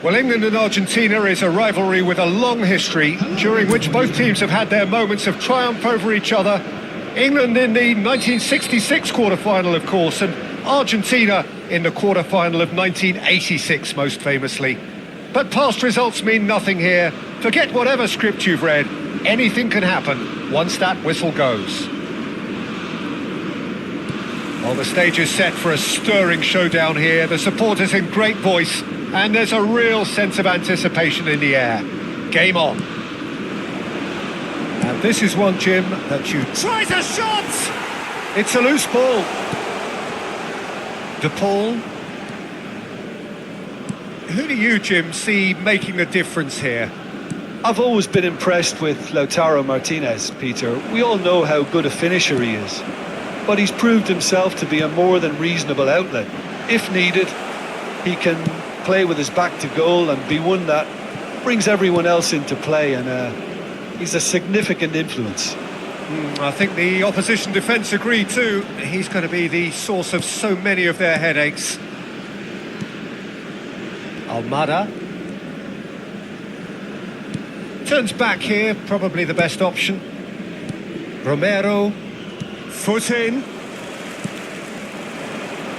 Well, England and Argentina is a rivalry with a long history, during which both teams have had their moments of triumph over each other. England in the 1966 quarter-final, of course, and Argentina in the quarter-final of 1986, most famously. But past results mean nothing here. Forget whatever script you've read. Anything can happen once that whistle goes. Well, the stage is set for a stirring showdown here. The supporters in great voice, and there's a real sense of anticipation in the air. Game on. And this is one, Jim, that you... Tries a shot! It's a loose ball. De Paul. Who do you, Jim, see making a difference here? I've always been impressed with Lautaro Martinez, Peter. We all know how good a finisher he is. But he's proved himself to be a more than reasonable outlet. If needed, he can play with his back to goal and be one that brings everyone else into play, and he's a significant influence. I think the opposition defence agree too. He's going to be the source of so many of their headaches. Almada. Turns back here, probably the best option. Romero. Foot in.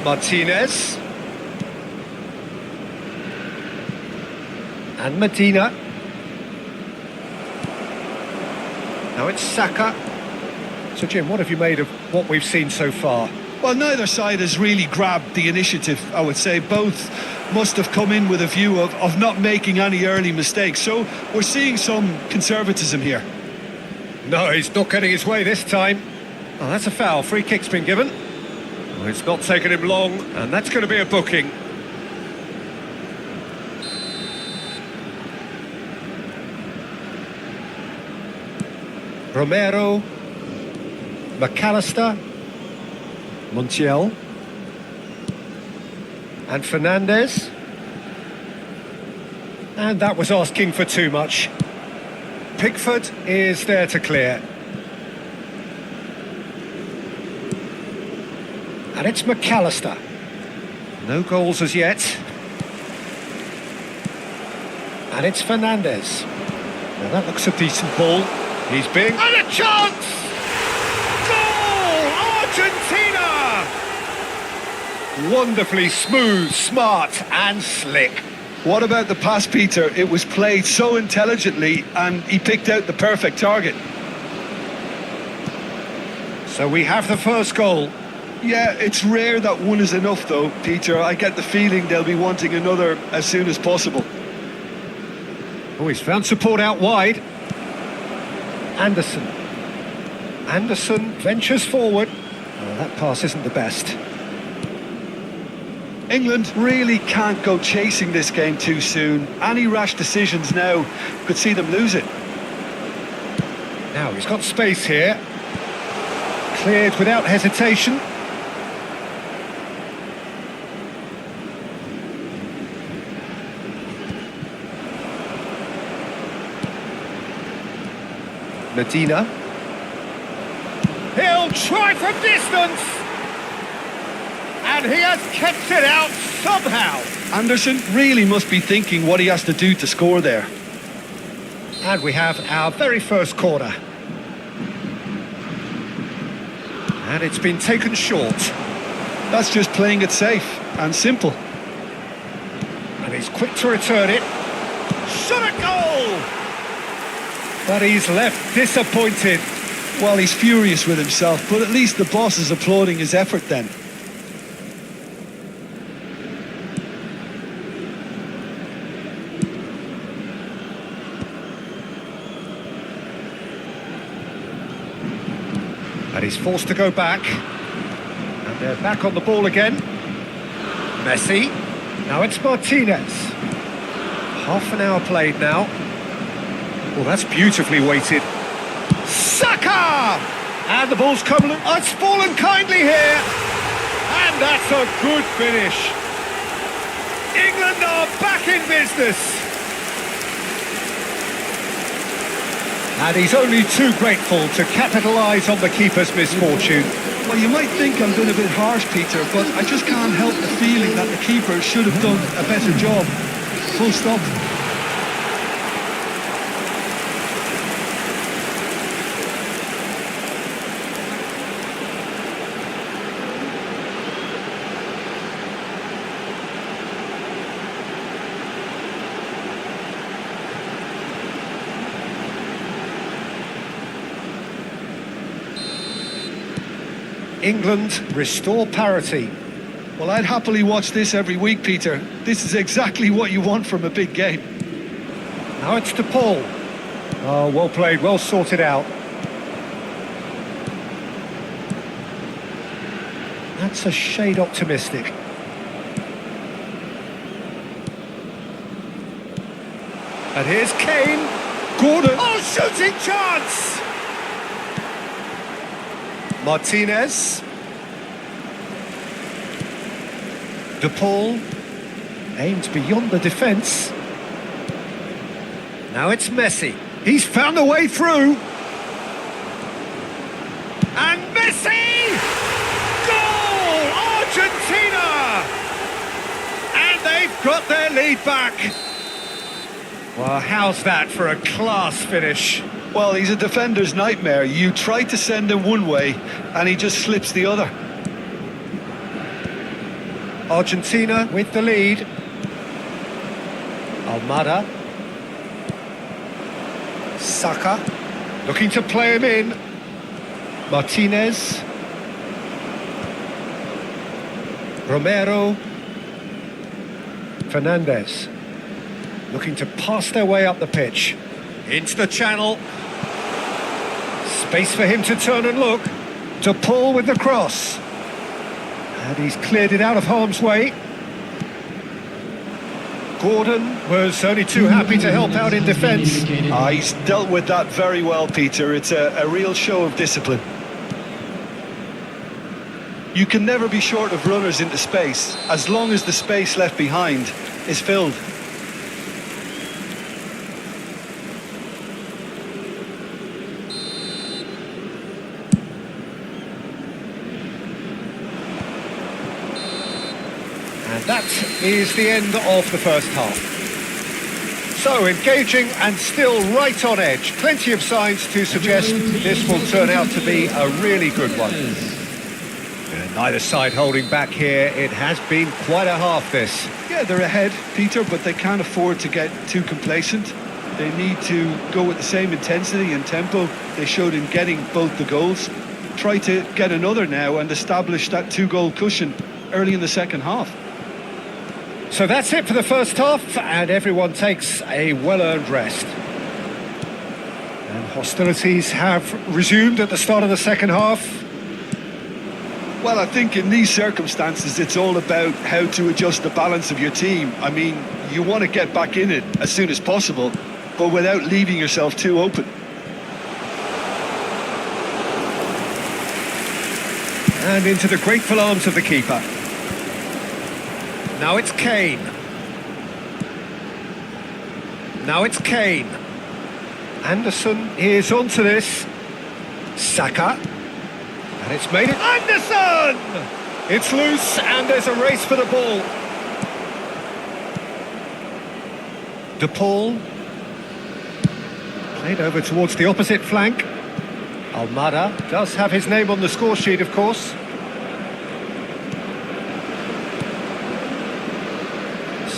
Martinez. And Medina. Now it's Saka. So Jim, what have you made of what we've seen so far? Well, neither side has really grabbed the initiative, I would say. Both must have come in with a view of not making any early mistakes. So we're seeing some conservatism here. No, he's not getting his way this time. Oh, that's a foul. Free kick's been given. Well, it's not taken him long, and that's going to be a booking. Romero, McAllister, Montiel, and Fernandez. And that was asking for too much. Pickford is there to clear. And it's McAllister. No goals as yet. And it's Fernandez. Now that looks a decent ball. He's being... And a chance! Goal! Argentina! Wonderfully smooth, smart and slick. What about the pass, Peter? It was played so intelligently and he picked out the perfect target. So we have the first goal. Yeah, it's rare that one is enough though, Peter. I get the feeling they'll be wanting another as soon as possible. Oh, he's found support out wide. Anderson. Anderson ventures forward. Oh, that pass isn't the best. England really can't go chasing this game too soon. Any rash decisions now could see them lose it. Now he's got space here. Cleared without hesitation. Medina. He'll try from distance. And he has kept it out somehow. Anderson really must be thinking what he has to do to score there. And we have our very first corner. And it's been taken short. That's just playing it safe and simple. And he's quick to return it. Shot a goal! But he's left disappointed. Well, he's furious with himself, but at least the boss is applauding his effort then. And he's forced to go back. And they're back on the ball again. Messi. Now it's Martinez. Half an hour played now. Well, that's beautifully weighted. Saka! And the ball's come... Oh, it's fallen kindly here. And that's a good finish. England are back in business. And he's only too grateful to capitalise on the keeper's misfortune. Well, you might think I'm being a bit harsh, Peter, but I just can't help the feeling that the keeper should have done a better job. Full stop. England restore parity. Well, I'd happily watch this every week, Peter. This is exactly what you want from a big game. Now it's to Paul. Oh, well played, well sorted out. That's a shade optimistic. And here's Kane. Gordon. Oh, shooting chance! Martinez. De Paul aimed beyond the defence. Now it's Messi. He's found a way through. And Messi! Goal! Argentina! And they've got their lead back. Well, how's that for a class finish? Well, he's a defender's nightmare. You try to send him one way, and he just slips the other. Argentina with the lead. Almada. Saka. Looking to play him in. Martinez. Romero. Fernandez. Looking to pass their way up the pitch. Into the channel. Space for him to turn and look. To Paul with the cross. And he's cleared it out of harm's way. Gordon was only too happy to help out in defence. He's dealt with that very well, Peter. It's a real show of discipline. You can never be short of runners into space, as long as the space left behind is filled. And that is the end of the first half. So engaging and still right on edge. Plenty of signs to suggest this will turn out to be a really good one. And neither side holding back here. It has been quite a half, this. Yeah, they're ahead, Peter, but they can't afford to get too complacent. They need to go with the same intensity and tempo they showed in getting both the goals. Try to get another now and establish that two-goal cushion early in the second half. So that's it for the first half, and everyone takes a well-earned rest. And hostilities have resumed at the start of the second half. Well, I think in these circumstances, it's all about how to adjust the balance of your team. I mean, you want to get back in it as soon as possible, but without leaving yourself too open. And into the grateful arms of the keeper. Now it's Kane. Now it's Kane. Anderson is onto this. Saka. And it's made it. Anderson! It's loose and there's a race for the ball. De Paul. Played over towards the opposite flank. Almada does have his name on the score sheet, of course.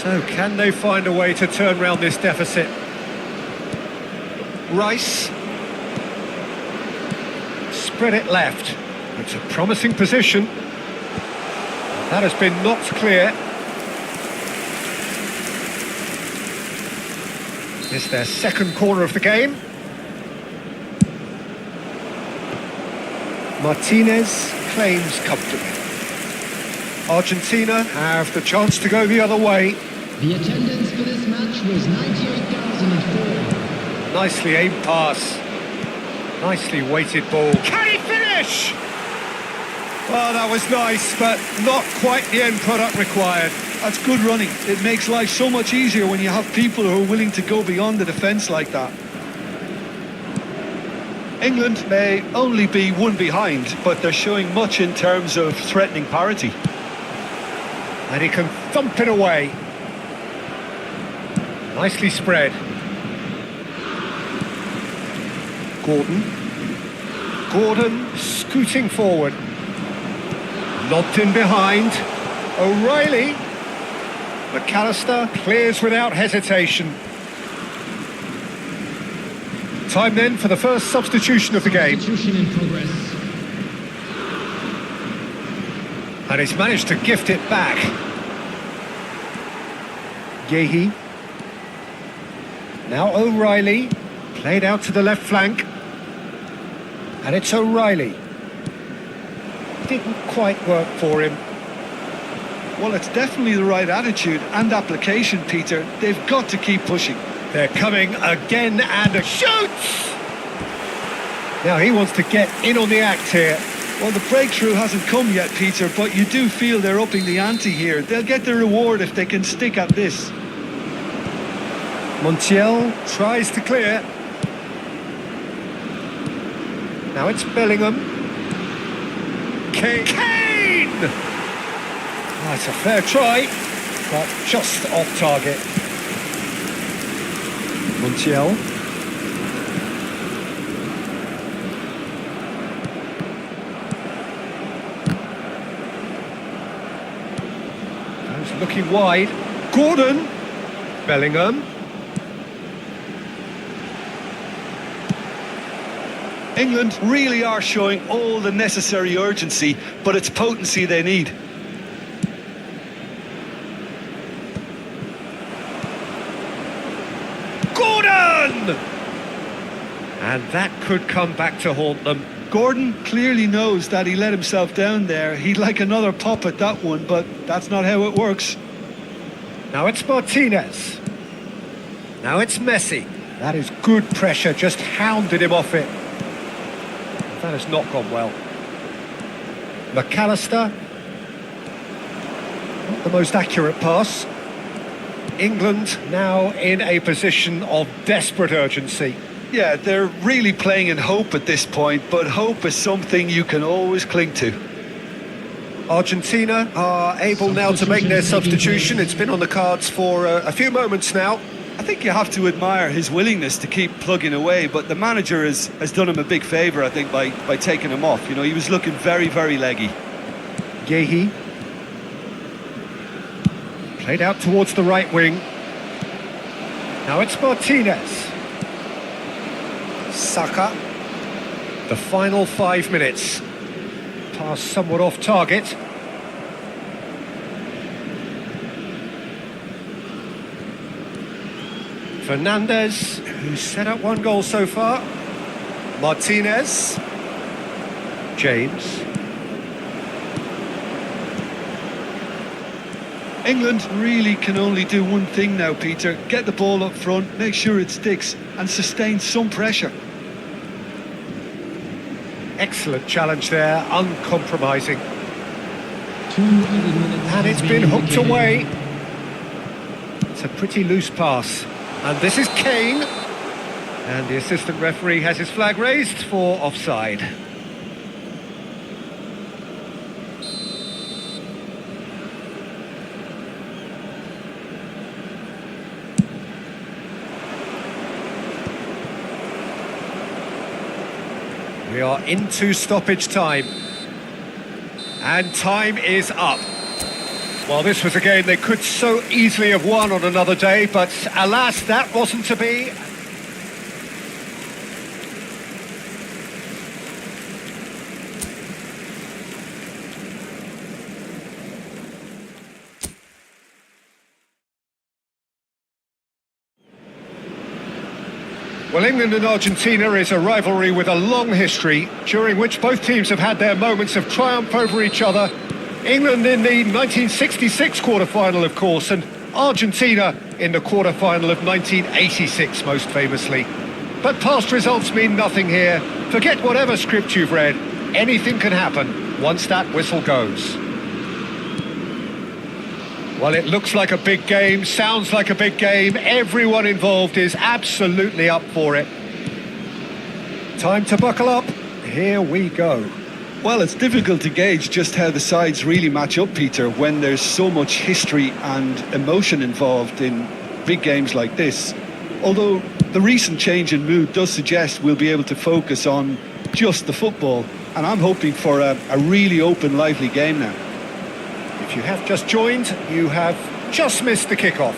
So can they find a way to turn round this deficit? Rice. Spread it left. It's a promising position. That has been knocked clear. It's their second corner of the game. Martinez claims comfortably. Argentina have the chance to go the other way. The attendance for this match was 98,004. Nicely aimed pass. Nicely weighted ball. Can he finish? Well, that was nice, but not quite the end product required. That's good running. It makes life so much easier when you have people who are willing to go beyond the defence like that. England may only be one behind, but they're showing much in terms of threatening parity. And he can thump it away. Nicely spread. Gordon scooting forward. Lobbed in behind. O'Reilly. McAllister clears without hesitation. Time then for the first substitution of the game. Substitution in progress. And he's managed to gift it back. Yehi. Now O'Reilly. Played out to the left flank. And it's O'Reilly. Didn't quite work for him. Well, it's definitely the right attitude and application, Peter. They've got to keep pushing. They're coming again and shoots! Now he wants to get in on the act here. Well, the breakthrough hasn't come yet, Peter, but you do feel they're upping the ante here. They'll get the reward if they can stick at this. Montiel tries to clear. Now it's Bellingham. Kane! Oh, it's a fair try, but just off target. Montiel. Goes looking wide. Gordon. Bellingham. England really are showing all the necessary urgency, but it's potency they need. Gordon! And that could come back to haunt them. Gordon clearly knows that he let himself down there. He'd like another pop at that one, but that's not how it works. Now it's Martinez. Now it's Messi. That is good pressure, just hounded him off it. That has not gone well. McAllister. Not the most accurate pass. England now in a position of desperate urgency. Yeah, they're really playing in hope at this point, but hope is something you can always cling to. Argentina are able now to make their substitution. It's been on the cards for a few moments now. I think you have to admire his willingness to keep plugging away, but the manager has done him a big favour, I think, by taking him off. You know, he was looking very, very leggy. Yehi. Played out towards the right wing. Now it's Martinez. Saka. The final 5 minutes. Pass somewhat off target. Fernandes, who's set up 1 goal so far. Martinez. James. England really can only do one thing now, Peter. Get the ball up front, make sure it sticks, and sustain some pressure. Excellent challenge there, uncompromising. 2 added minutes. And it's been hooked away. It's a pretty loose pass. And this is Kane. And the assistant referee has his flag raised for offside. We are into stoppage time. And time is up. Well, this was a game they could so easily have won on another day, but alas, that wasn't to be. Well, England and Argentina is a rivalry with a long history, during which both teams have had their moments of triumph over each other. England in the 1966 quarter-final, of course, and Argentina in the quarter-final of 1986, most famously. But past results mean nothing here. Forget whatever script you've read. Anything can happen once that whistle goes. Well, it looks like a big game, sounds like a big game. Everyone involved is absolutely up for it. Time to buckle up. Here we go. Well, it's difficult to gauge just how the sides really match up, Peter, when there's so much history and emotion involved in big games like this. Although the recent change in mood does suggest we'll be able to focus on just the football, and I'm hoping for a really open, lively game now. If you have just joined, you have just missed the kickoff.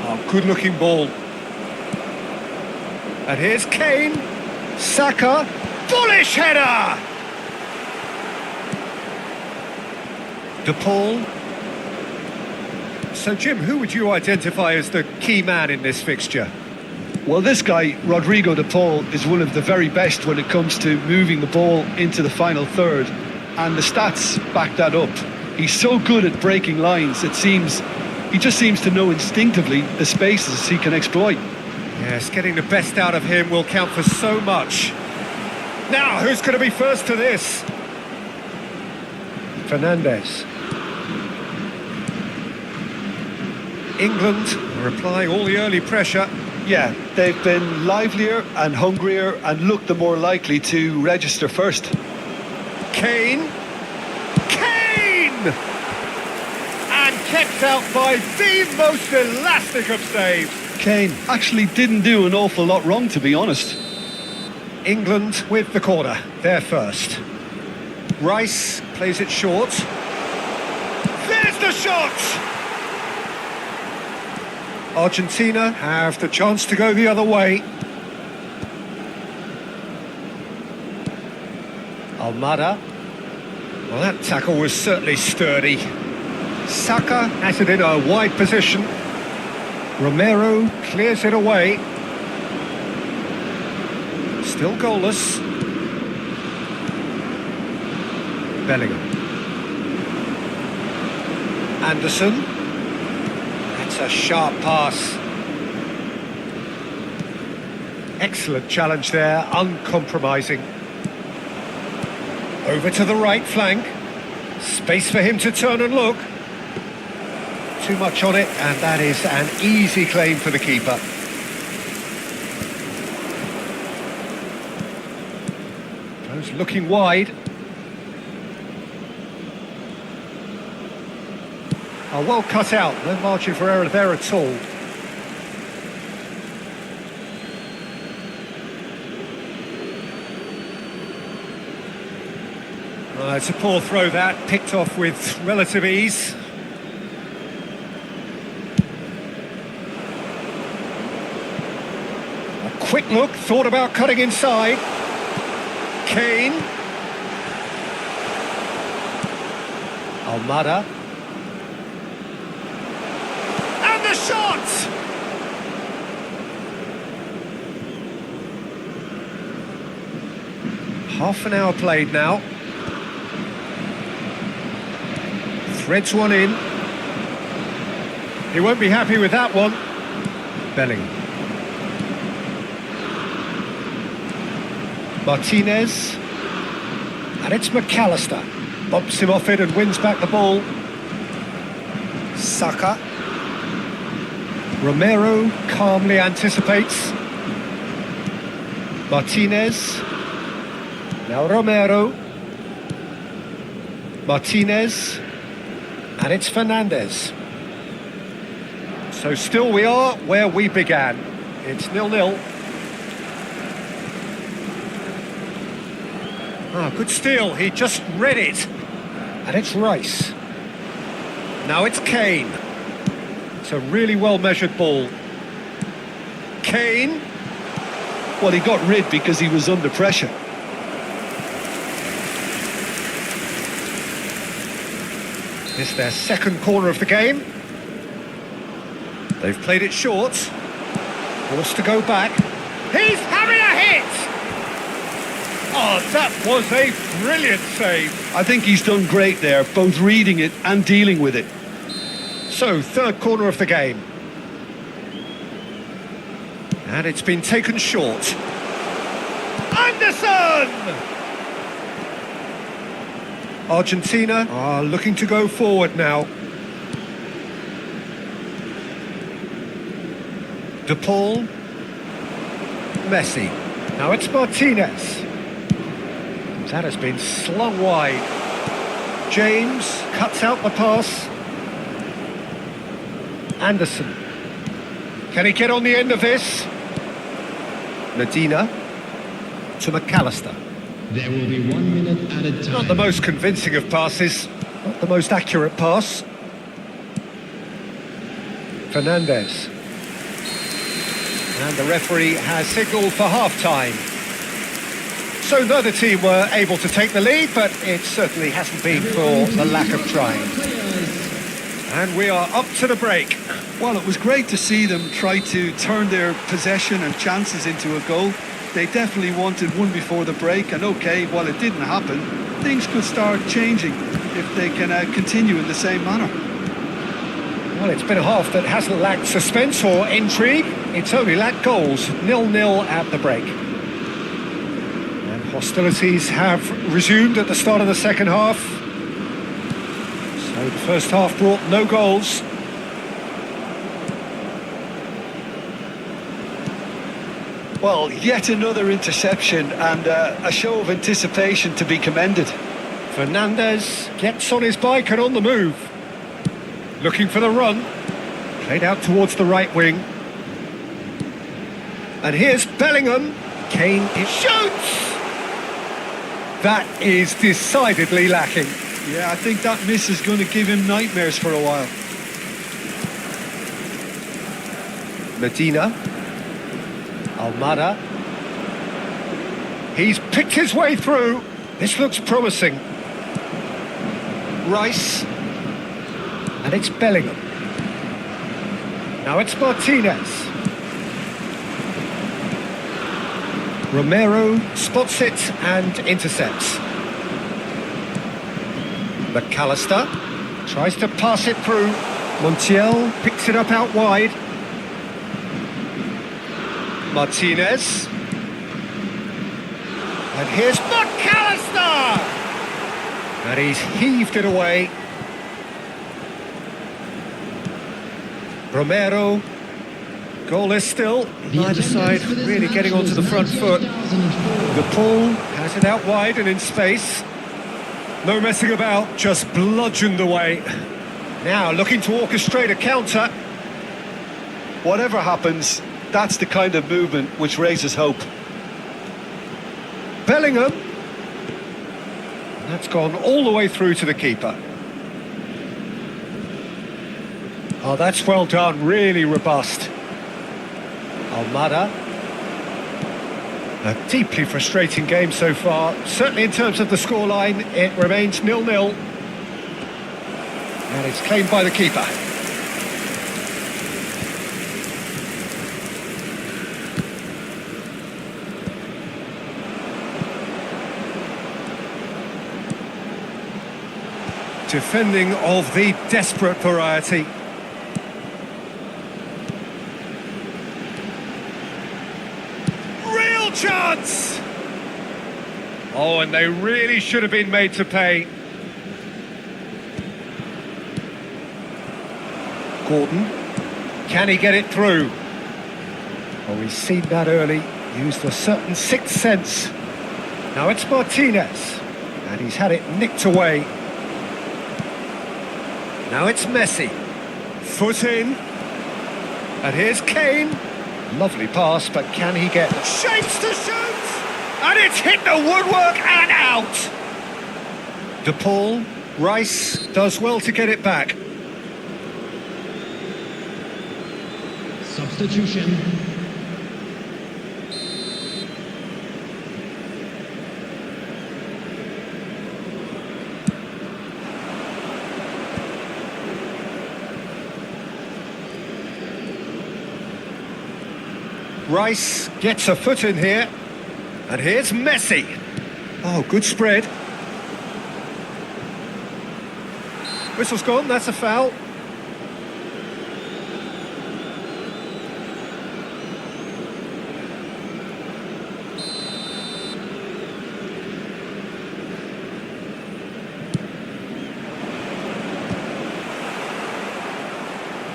Oh, good-looking ball. And here's Kane. Saka. Bullish header! De Paul. So, Jim, who would you identify as the key man in this fixture? Well, this guy, Rodrigo de Paul, is one of the very best when it comes to moving the ball into the final third, and the stats back that up. He's so good at breaking lines, he just seems to know instinctively the spaces he can exploit. Yes, getting the best out of him will count for so much. Now, who's going to be first to this? Fernandes. England are applying all the early pressure. Yeah, they've been livelier and hungrier and looked the more likely to register first. Kane. Kane! And kept out by the most elastic of saves. Kane actually didn't do an awful lot wrong, to be honest. England with the corner, they're first. Rice plays it short. There's the shot! Argentina have the chance to go the other way. Almada. Well, that tackle was certainly sturdy. Saka has it in a wide position. Romero clears it away. Still goalless. Bellingham. Anderson. That's a sharp pass. Excellent challenge there, uncompromising. Over to the right flank. Space for him to turn and look. Too much on it, and that is an easy claim for the keeper. Goes looking wide. Oh, well cut out, no margin for error there at all. It's a poor throw that, picked off with relative ease. A quick look, thought about cutting inside. Kane. Almada. And the shot! Half an hour played now. Threads one in. He won't be happy with that one. Bellingham. Martinez. And it's McAllister. Bumps him off it and wins back the ball. Saka. Romero calmly anticipates. Martinez. Now Romero. Martinez. And it's Fernandes. So still we are where we began. It's 0-0. Good steal, he just read it. And it's Rice. Now it's Kane. It's a really well-measured ball. Kane. Well, he got rid because he was under pressure. It's their second corner of the game. They've played it short. Forced to go back. He's having a hit! Oh, that was a brilliant save. I think he's done great there, both reading it and dealing with it. So, third corner of the game. And it's been taken short. Anderson! Argentina are looking to go forward now. De Paul. Messi. Now it's Martinez. That has been slung wide. James cuts out the pass. Anderson. Can he get on the end of this? Medina to McAllister. There will be 1 minute added time. Not the most convincing of passes, not the most accurate pass. Fernandes. And the referee has signalled for half-time. So neither team were able to take the lead, but it certainly hasn't been for the lack of trying. And we are up to the break. Well, it was great to see them try to turn their possession and chances into a goal. They definitely wanted one before the break, and okay, while it didn't happen, things could start changing if they can continue in the same manner. Well, it's been a half that hasn't lacked suspense or intrigue. It's only lacked goals. 0-0 at the break. And hostilities have resumed at the start of the second half. So the first half brought no goals. Well, yet another interception and a show of anticipation to be commended. Fernandes gets on his bike and on the move. Looking for the run. Played out towards the right wing. And here's Bellingham. Kane shoots! That is decidedly lacking. Yeah, I think that miss is going to give him nightmares for a while. Medina. Almada. He's picked his way through. This looks promising. Rice. And it's Bellingham. Now it's Martinez. Romero spots it and intercepts. McAllister tries to pass it through. Montiel picks it up out wide. Martinez. And here's McAllister! And he's heaved it away. Romero. Goalless still. Neither side really getting onto the front foot. De Paul has it out wide and in space. No messing about, just bludgeoned away. Now looking to orchestrate a counter. Whatever happens, that's the kind of movement which raises hope. Bellingham. That's gone all the way through to the keeper. Oh, that's well done, really robust. Almada. A deeply frustrating game so far. Certainly in terms of the scoreline, it remains 0-0. And it's claimed by the keeper. Defending of the desperate variety. Real chance! Oh, and they really should have been made to pay. Gordon, can he get it through? Oh, he's seen that early, used a certain sixth sense. Now it's Martinez, and he's had it nicked away. Now it's Messi. Foot in. And here's Kane. Lovely pass, but can he get... Shapes to shoot! And it's hit the woodwork and out! De Paul, Rice does well to get it back. Substitution. Rice gets a foot in here. And here's Messi. Oh, good spread. Whistle's gone, that's a foul.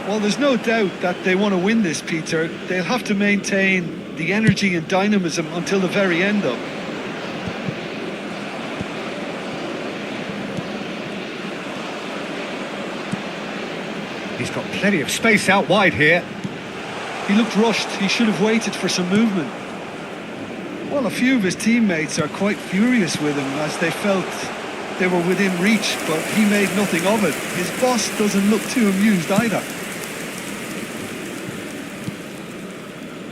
Well, there's no doubt that they want to win this, Peter. They'll have to maintain the energy and dynamism until the very end, though. He's got plenty of space out wide here. He looked rushed. He should have waited for some movement. Well, a few of his teammates are quite furious with him as they felt they were within reach, but he made nothing of it. His boss doesn't look too amused either.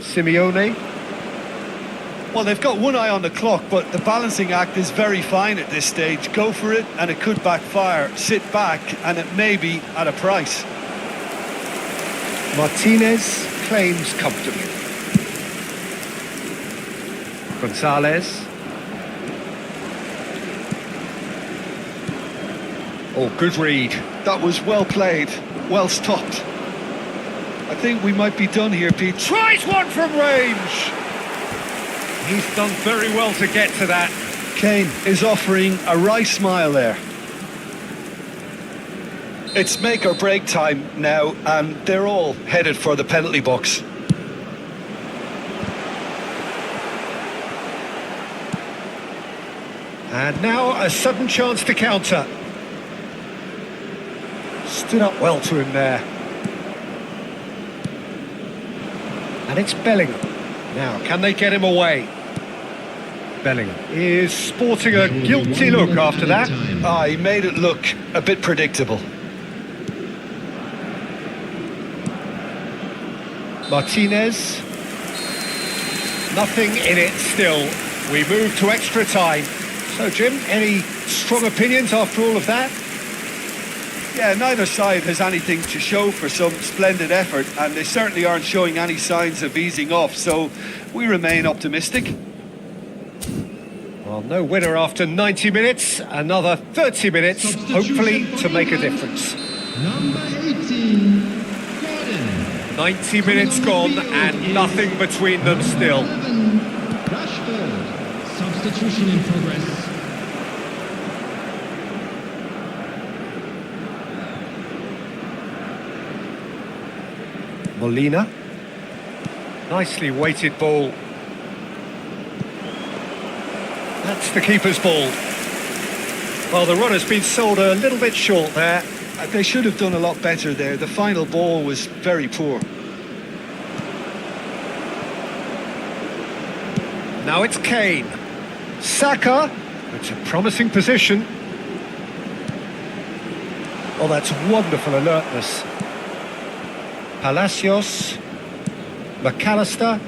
Simeone. Well, they've got one eye on the clock, but the balancing act is very fine at this stage. Go for it, and it could backfire. Sit back, and it may be at a price. Martinez claims comfortably. Gonzalez. Oh, good read. That was well played, well stopped. I think we might be done here, Pete. Tries one from range. He's done very well to get to that. Kane is offering a wry smile there. It's make or break time now, and they're all headed for the penalty box. And now a sudden chance to counter. Stood up well to him there. And it's Bellingham. Now, can they get him away? Bellingham is sporting a guilty look after that. He made it look a bit predictable. Martinez. Nothing in it still. We move to extra time. So, Jim, any strong opinions after all of that? Yeah, neither side has anything to show for some splendid effort, and they certainly aren't showing any signs of easing off, so we remain optimistic. Well, no winner after 90 minutes. Another 30 minutes, hopefully, to make a difference. Number 18, Gordon. 90 minutes gone and nothing between them still. 11, Rashford. Substitution in progress. Molina. Nicely weighted ball. That's the keeper's ball. Well, the run has been sold a little bit short there. They should have done a lot better there. The final ball was very poor. Now it's Kane. Saka. It's a promising position. Oh, that's wonderful alertness. Palacios. McAllister.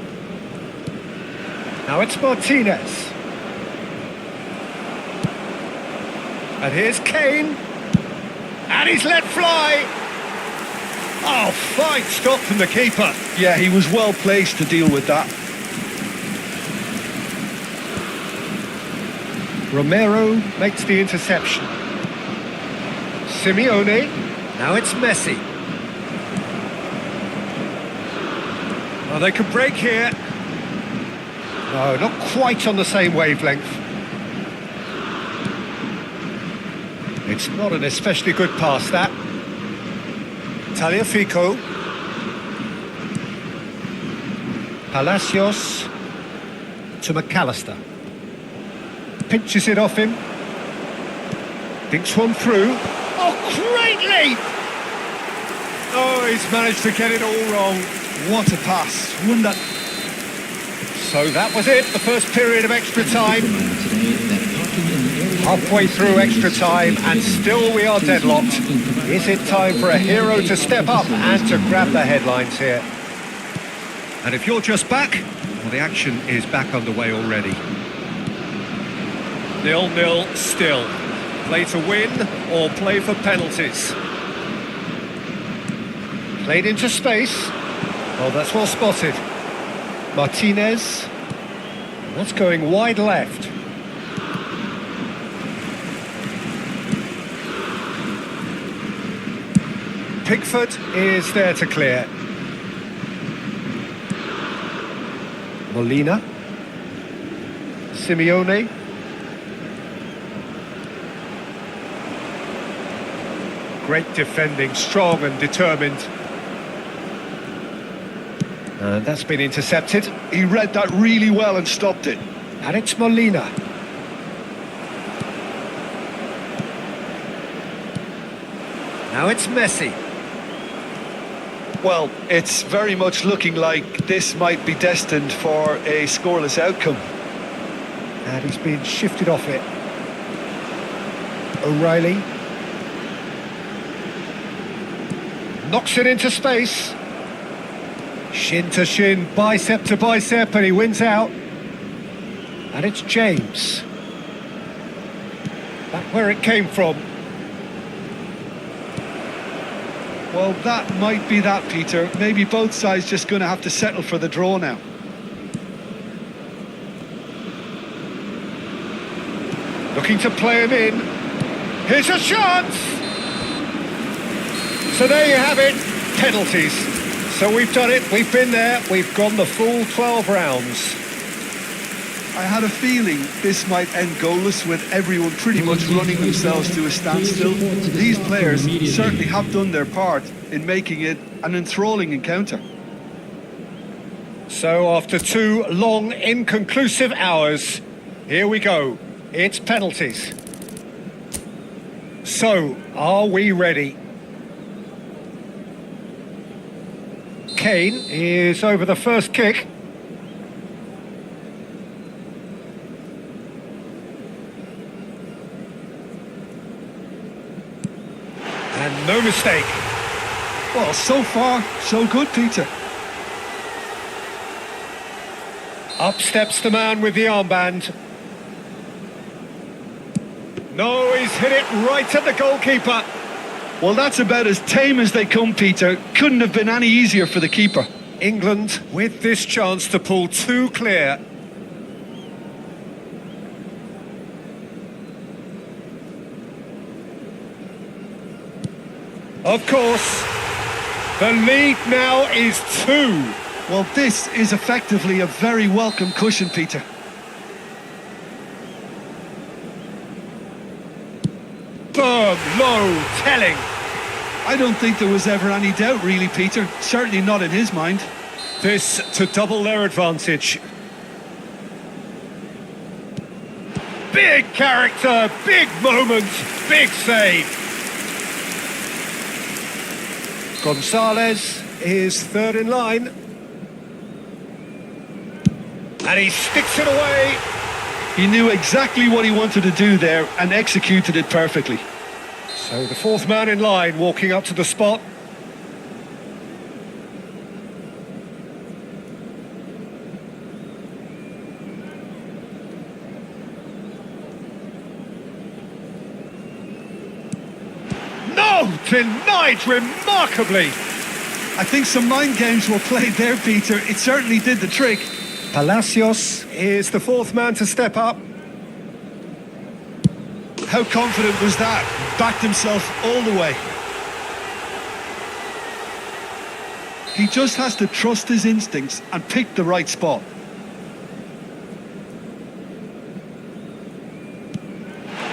Now it's Martinez. And here's Kane. And he's let fly. Oh, fine stop from the keeper. Yeah, he was well placed to deal with that. Romero makes the interception. Simeone. Now it's Messi. Oh, they could break here. No, not quite on the same wavelength. It's not an especially good pass, that. Tagliafico. Palacios to McAllister. Pinches it off him. Dinks one through. Oh, great leap! Oh, he's managed to get it all wrong. What a pass. Won that. So that was it, the first period of extra time. Halfway through extra time, and still we are deadlocked. Is it time for a hero to step up and to grab the headlines here? And if you're just back, well, the action is back underway already. 0-0 still. Play to win or play for penalties. Played into space. Oh, that's well spotted. Martinez. That's going wide left. Pickford is there to clear. Molina. Simeone. Great defending, strong and determined. And that's been intercepted. He read that really well and stopped it. And it's Molina. Now it's Messi. Well, it's very much looking like this might be destined for a scoreless outcome. And he's been shifted off it. O'Reilly. Knocks it into space. Shin to shin, bicep to bicep, and he wins out. And it's James. Back where it came from. Well, that might be that, Peter. Maybe both sides just going to have to settle for the draw now. Looking to play him in. Here's a chance! So there you have it, penalties. So we've done it, we've been there, we've gone the full 12 rounds. I had a feeling this might end goalless with everyone pretty much running themselves to a standstill. These players certainly have done their part in making it an enthralling encounter. So after 2 long, inconclusive hours, here we go. It's penalties. So, are we ready? Kane is over the first kick. And no mistake. Well, so far, so good, Peter. Up steps the man with the armband. No, he's hit it right at the goalkeeper. Well, that's about as tame as they come, Peter. Couldn't have been any easier for the keeper. England with this chance to pull 2 clear. Of course, the lead now is 2. Well, this is effectively a very welcome cushion, Peter. Firm, low, telling. I don't think there was ever any doubt, really, Peter. Certainly not in his mind. This to double their advantage. Big character, big moment, big save. Gonzalez is third in line. And he sticks it away. He knew exactly what he wanted to do there and executed it perfectly. So the fourth man in line walking up to the spot. No! Denied remarkably! I think some mind games were played there, Peter. It certainly did the trick. Palacios is the fourth man to step up. How confident was that? Backed himself all the way. He just has to trust his instincts and pick the right spot.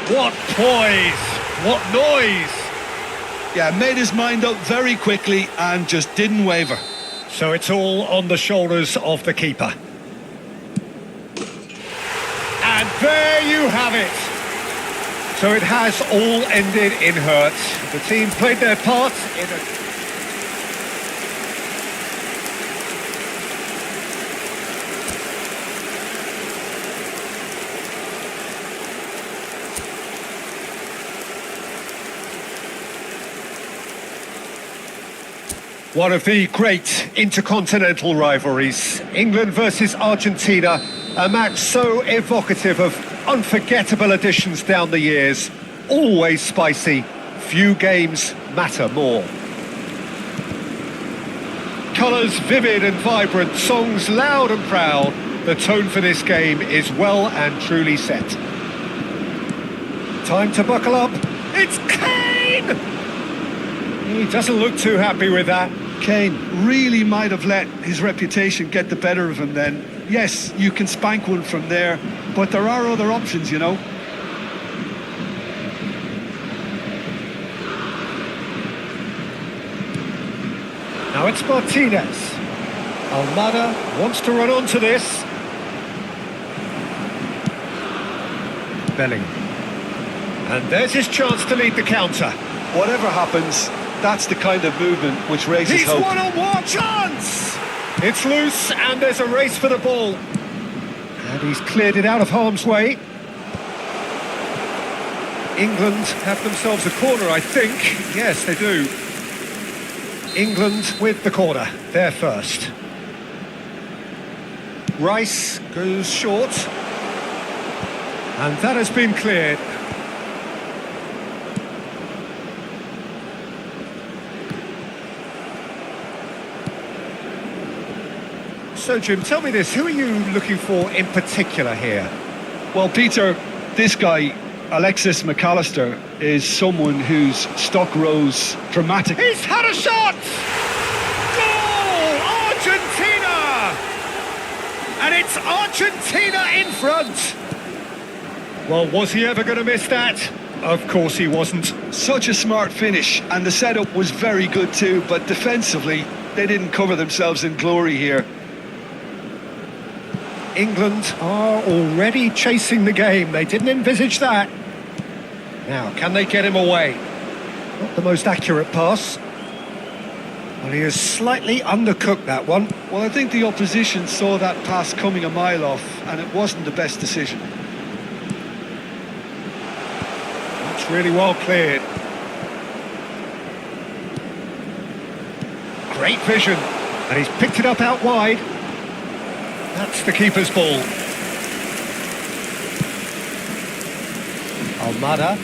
What poise! What noise! Yeah, made his mind up very quickly and just didn't waver. So it's all on the shoulders of the keeper. And there you have it. So it has all ended in hurt. The team played their part in a... One of the great intercontinental rivalries, England versus Argentina, a match so evocative of unforgettable additions down the years, always spicy, few games matter more. Colours vivid and vibrant, songs loud and proud, the tone for this game is well and truly set. Time to buckle up, it's Kane! He doesn't look too happy with that. Kane really might have let his reputation get the better of him then. Yes, you can spank one from there, but there are other options, you know. Now it's Martinez. Almada wants to run onto this. Bellingham. And there's his chance to lead the counter. Whatever happens, that's the kind of movement which raises He's hope. one-on-one chance! It's loose and there's a race for the ball. And he's cleared it out of harm's way. England have themselves a corner, I think. Yes, they do. England with the corner. They're first. Rice goes short. And that has been cleared. So, Jim, tell me this, who are you looking for in particular here? Well, Peter, this guy, Alexis McAllister, is someone whose stock rose dramatically. He's had a shot! Goal! Argentina! And it's Argentina in front! Well, was he ever going to miss that? Of course he wasn't. Such a smart finish, and the setup was very good too, but defensively, they didn't cover themselves in glory here. England are already chasing the game. They didn't envisage that. Now, can they get him away? Not the most accurate pass. Well, he has slightly undercooked that one. Well, I think the opposition saw that pass coming a mile off, and it wasn't the best decision. That's really well cleared. Great vision. And he's picked it up out wide. That's the keeper's ball. Almada.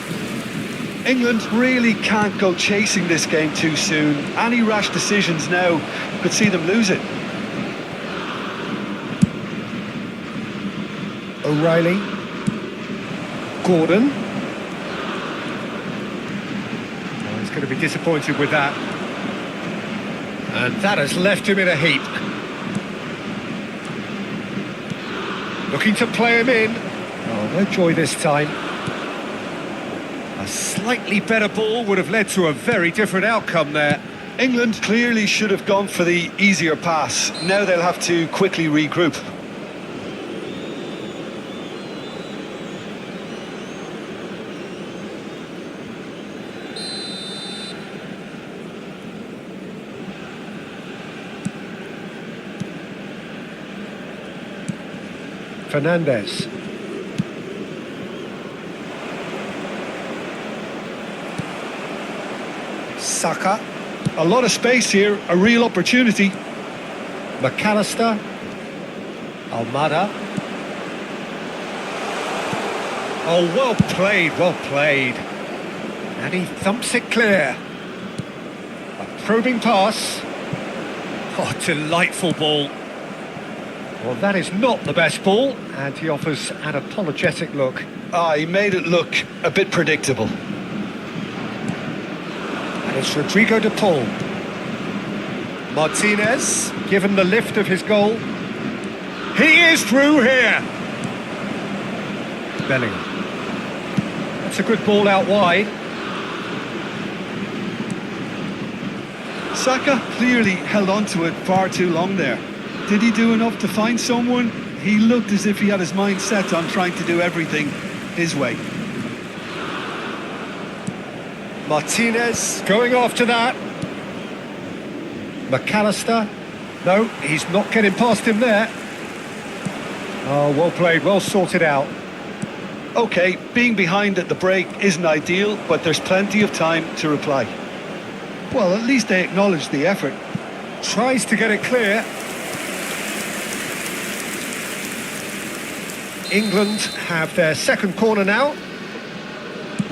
England really can't go chasing this game too soon. Any rash decisions now could see them lose it. O'Reilly. Gordon. Oh, he's going to be disappointed with that. And that has left him in a heap. Looking to play him in. Oh, no joy this time. A slightly better ball would have led to a very different outcome there. England clearly should have gone for the easier pass. Now they'll have to quickly regroup. Fernandez. Saka. A lot of space here, a real opportunity. McAllister. Almada. Oh, well played, well played. And he thumps it clear. A probing pass. Oh, delightful ball. Well, that is not the best ball, and he offers an apologetic look. He made it look a bit predictable. And it's Rodrigo de Paul. Martinez, given the lift of his goal. He is through here. Bellingham. That's a good ball out wide. Saka clearly held on to it far too long there. Did he do enough to find someone? He looked as if he had his mind set on trying to do everything his way. Martinez going after that. McAllister. No, he's not getting past him there. Oh, well played, well sorted out. Okay, being behind at the break isn't ideal, but there's plenty of time to reply. Well, at least they acknowledge the effort. Tries to get it clear. England have their second corner now.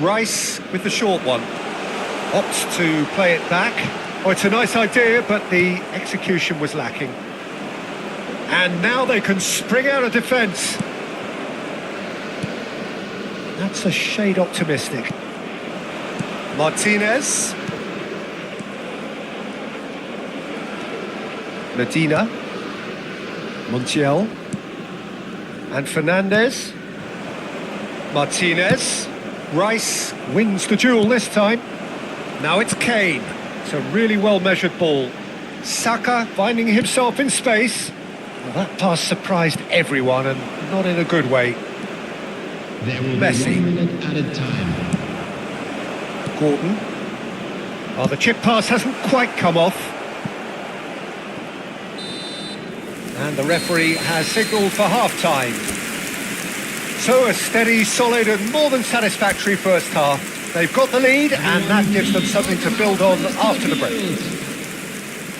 Rice with the short one. Opts to play it back. Oh, it's a nice idea, but the execution was lacking. And now they can spring out of defence. That's a shade optimistic. Martinez. Medina. Montiel. And Fernandez. Martinez. Rice wins the duel this time. Now it's Kane. It's a really well-measured ball. Saka finding himself in space. Well, that pass surprised everyone, and not in a good way. There will Messi. be 1 minute added time. Gordon. Oh, the chip pass hasn't quite come off. And the referee has signalled for half-time. So a steady, solid and more than satisfactory first half. They've got the lead and that gives them something to build on after the break.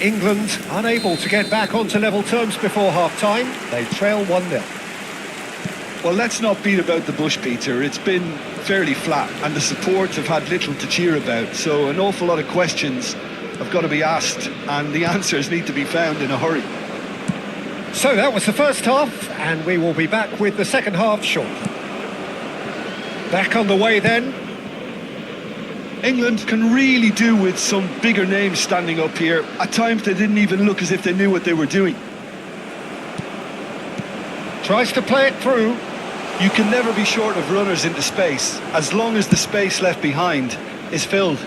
England unable to get back onto level terms before half-time. They trail 1-0. Well, let's not beat about the bush, Peter. It's been fairly flat and the supports have had little to cheer about. So an awful lot of questions have got to be asked and the answers need to be found in a hurry. So that was the first half, and we will be back with the second half shortly. Back on the way then. England can really do with some bigger names standing up here. At times they didn't even look as if they knew what they were doing. Tries to play it through. You can never be short of runners into space, as long as the space left behind is filled.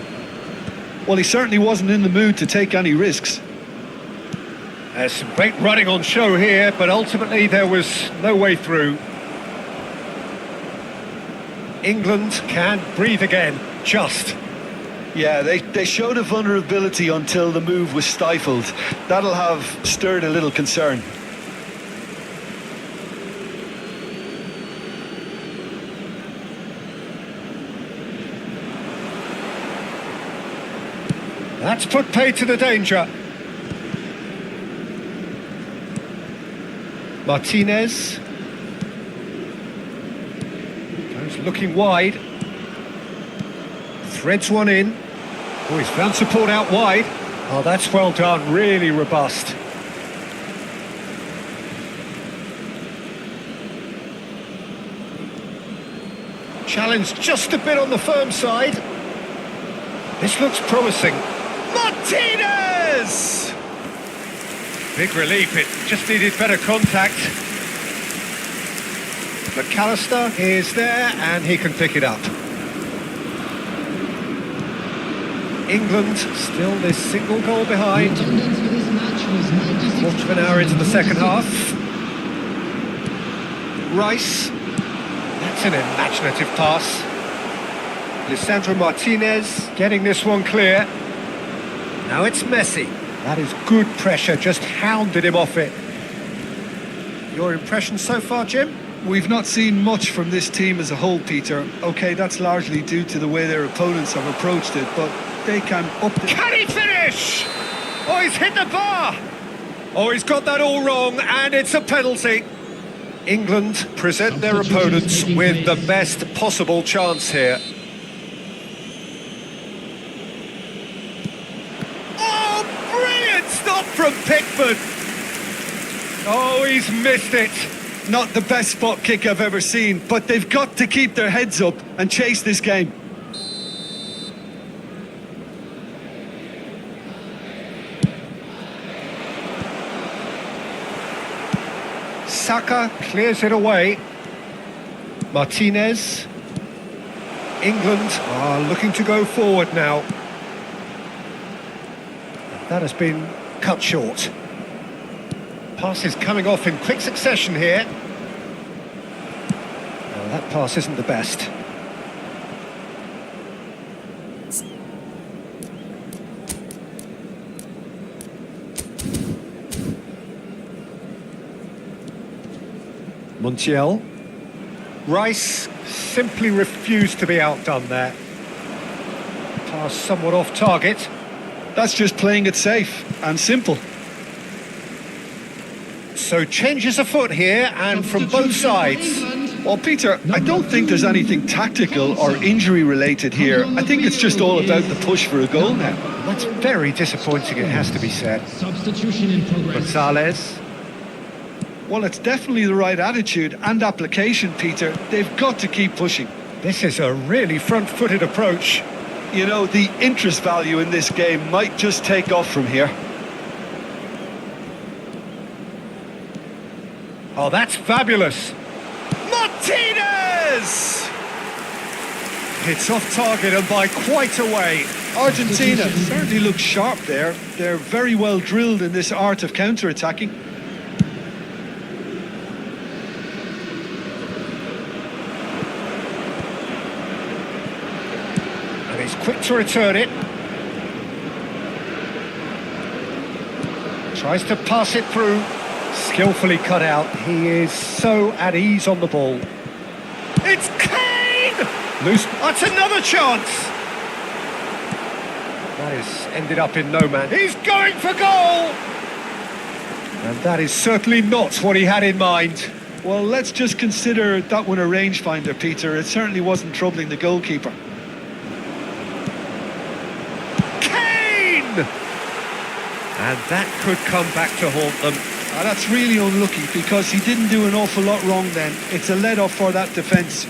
Well, he certainly wasn't in the mood to take any risks. There's some great running on show here, but ultimately there was no way through. England can breathe again, just. Yeah, they showed a vulnerability until the move was stifled. That'll have stirred a little concern. That's put paid to the danger. Martinez. Goes looking wide. Threads one in. Oh, he's found support out wide. Oh, that's well done, really robust. Challenged just a bit on the firm side. This looks promising. Martinez! Big relief, it just needed better contact. McAllister is there and he can pick it up. England still this single goal behind. Attendance for this match was 96. Quarter of an hour into the second half. Rice. That's an imaginative pass. Lisandro Martinez getting this one clear. Now it's Messi. That is good pressure, just hounded him off it. Your impression so far, Jim? We've not seen much from this team as a whole, Peter. Okay, that's largely due to the way their opponents have approached it, but they can up the... Can he finish? Oh, he's hit the bar! Oh, he's got that all wrong, and it's a penalty. England present their opponents with the best possible chance here. Oh, brilliant stop from Pickford! Oh, he's missed it. Not the best spot kick I've ever seen, but they've got to keep their heads up and chase this game. Saka clears it away. Martinez. England are looking to go forward now. That has been cut short. Pass is coming off in quick succession here. Well, that pass isn't the best. Montiel. Rice simply refused to be outdone there. Pass somewhat off target. That's just playing it safe and simple. So changes afoot here and from both sides. Well, Peter, I don't think there's anything tactical or injury related here. I think it's just all about the push for a goal now. That's very disappointing, it has to be said. Substitution in progress. Gonzalez. Well, it's definitely the right attitude and application, Peter. They've got to keep pushing. This is a really front-footed approach. You know, the interest value in this game might just take off from here. Oh, that's fabulous. Martinez! It's off target and by quite a way. Argentina certainly looks sharp there. They're very well drilled in this art of counter-attacking. And he's quick to return it. Tries to pass it through. Skillfully cut out. He is so at ease on the ball. It's Kane! Loose. That's another chance. That is ended up in no man. He's going for goal! And that is certainly not what he had in mind. Well, let's just consider that one a rangefinder, Peter. It certainly wasn't troubling the goalkeeper. Kane! And that could come back to haunt them. That's really unlucky because he didn't do an awful lot wrong then. It's a let-off for that defence.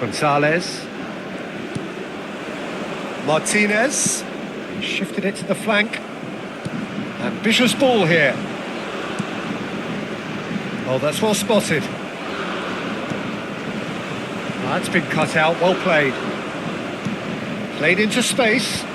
Gonzalez. Martinez. He shifted it to the flank. Ambitious ball here. Oh, that's well spotted. That's been cut out, well played. Played into space.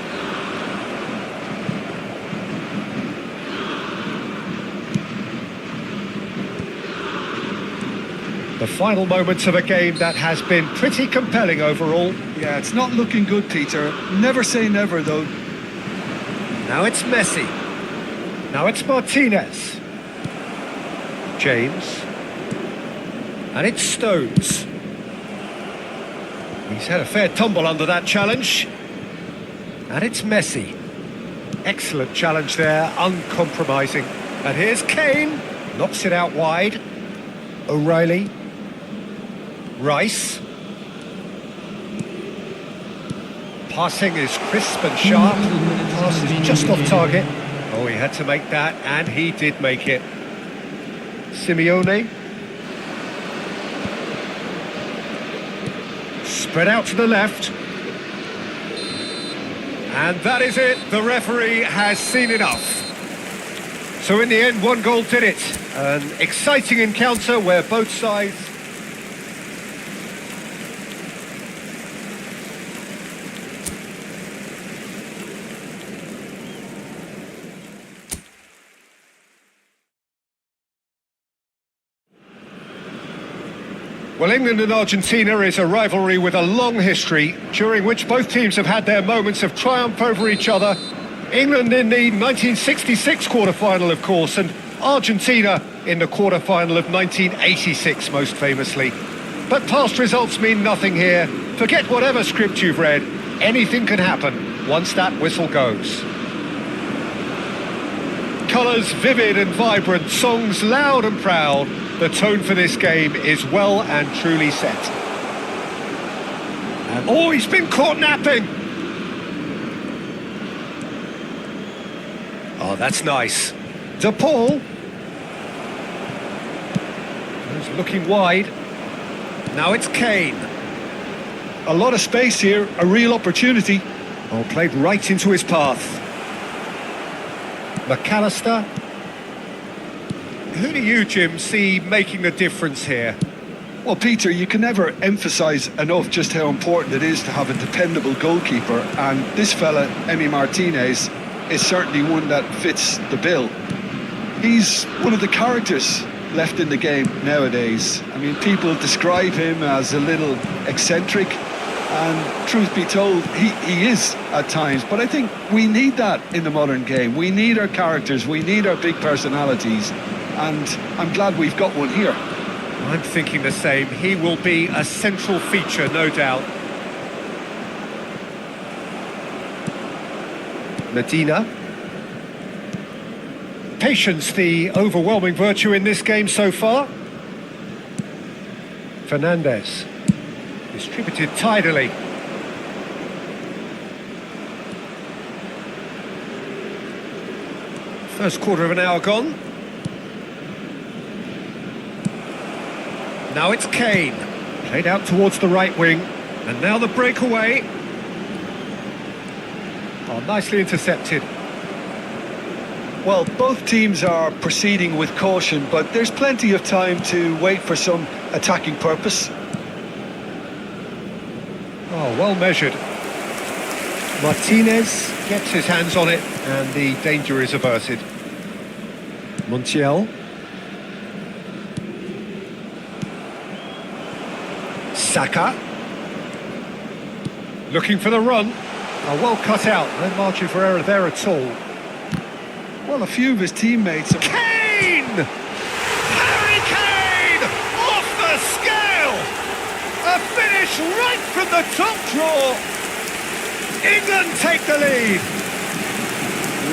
The final moments of a game that has been pretty compelling overall. Yeah, it's not looking good, Peter. Never say never, though. Now it's Messi. Now it's Martinez. James. And it's Stones. He's had a fair tumble under that challenge. And it's Messi. Excellent challenge there, uncompromising. And here's Kane. Knocks it out wide. O'Reilly. Rice. Passing is crisp and sharp. Pass is just off target. Oh, he had to make that, and he did make it. Simeone. Spread out to the left. And that is it. The referee has seen enough. So in the end, one goal did it. An exciting encounter where both sides... Well, England and Argentina is a rivalry with a long history, during which both teams have had their moments of triumph over each other. England in the 1966 quarter-final, of course, and Argentina in the quarter-final of 1986, most famously. But past results mean nothing here. Forget whatever script you've read. Anything can happen once that whistle goes. Colours vivid and vibrant, songs loud and proud. The tone for this game is well and truly set. And oh, he's been caught napping! Oh, that's nice. De Paul. He's looking wide. Now it's Kane. A lot of space here, a real opportunity. Oh, played right into his path. McAllister. Who do you, Jim, see making the difference here? Well, Peter, you can never emphasise enough just how important it is to have a dependable goalkeeper, and this fella, Emi Martinez, is certainly one that fits the bill. He's one of the characters left in the game nowadays. I mean, people describe him as a little eccentric, and truth be told, he is at times, but I think we need that in the modern game. We need our characters, we need our big personalities, and I'm glad we've got one here. I'm thinking the same. He will be a central feature, no doubt. Medina. Patience, the overwhelming virtue in this game so far. Fernandez. Distributed tidily. First quarter of an hour gone. Now it's Kane. Played out towards the right wing. And now the breakaway. Oh, nicely intercepted. Well, both teams are proceeding with caution, but there's plenty of time to wait for some attacking purpose. Oh, well measured. Martinez gets his hands on it, and the danger is averted. Montiel. Saka. Looking for the run. Oh, well cut out. No margin for error there at all. Well, a few of his teammates... Kane! Harry Kane! Off the scale! A finish right from the top drawer! England take the lead!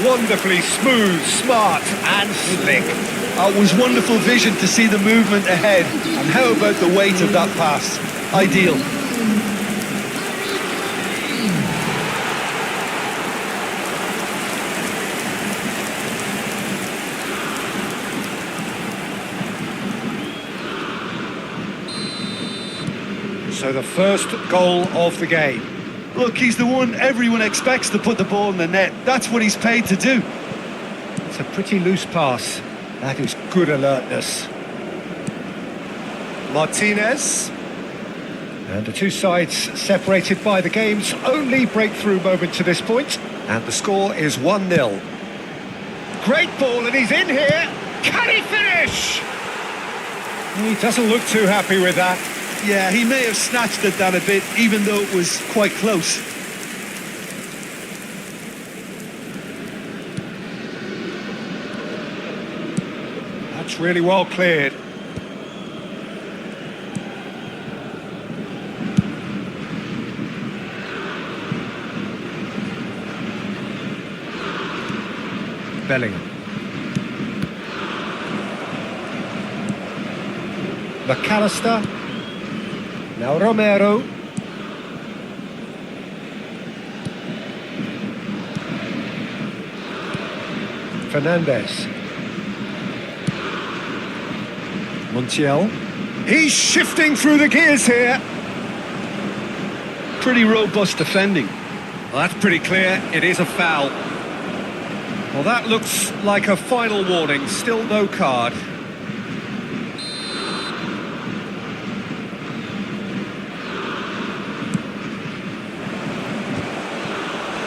Wonderfully smooth, smart and slick. It was wonderful vision to see the movement ahead. And how about the weight of that pass? Ideal. So the first goal of the game. Look, he's the one everyone expects to put the ball in the net. That's what he's paid to do. It's a pretty loose pass. That is good alertness. Martinez. And the two sides separated by the game's only breakthrough moment to this point. And the score is 1-0. Great ball, and he's in here. Can he finish? He doesn't look too happy with that. Yeah, he may have snatched at that a bit, even though it was quite close. That's really well cleared. Bellingham. McAllister. Now Romero. Fernandez. Montiel. He's shifting through the gears here. Pretty robust defending. Well, that's pretty clear. It is a foul. Well, that looks like a final warning. Still no card.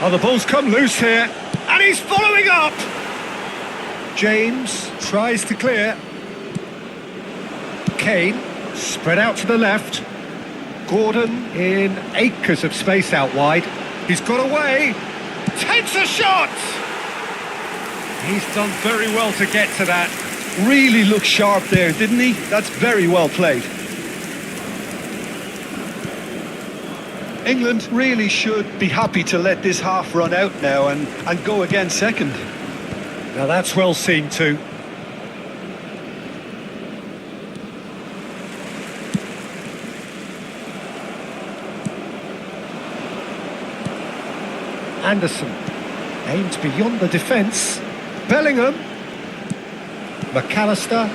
Oh, the ball's come loose here, and he's following up! James tries to clear. Kane, spread out to the left. Gordon in acres of space out wide. He's got away, takes a shot! He's done very well to get to that. Really looked sharp there, didn't he? That's very well played. England really should be happy to let this half run out now and go again second. Now that's well seen too. Anderson aimed beyond the defence. Bellingham. McAllister.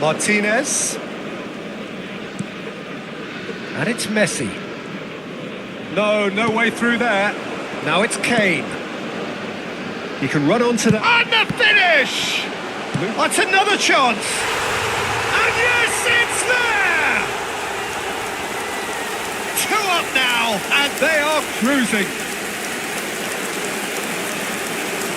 Martinez. And it's Messi. No way through there. Now it's Kane. He can run onto the... And the finish! That's another chance! And yes, it's there! 2 up now, and they are cruising.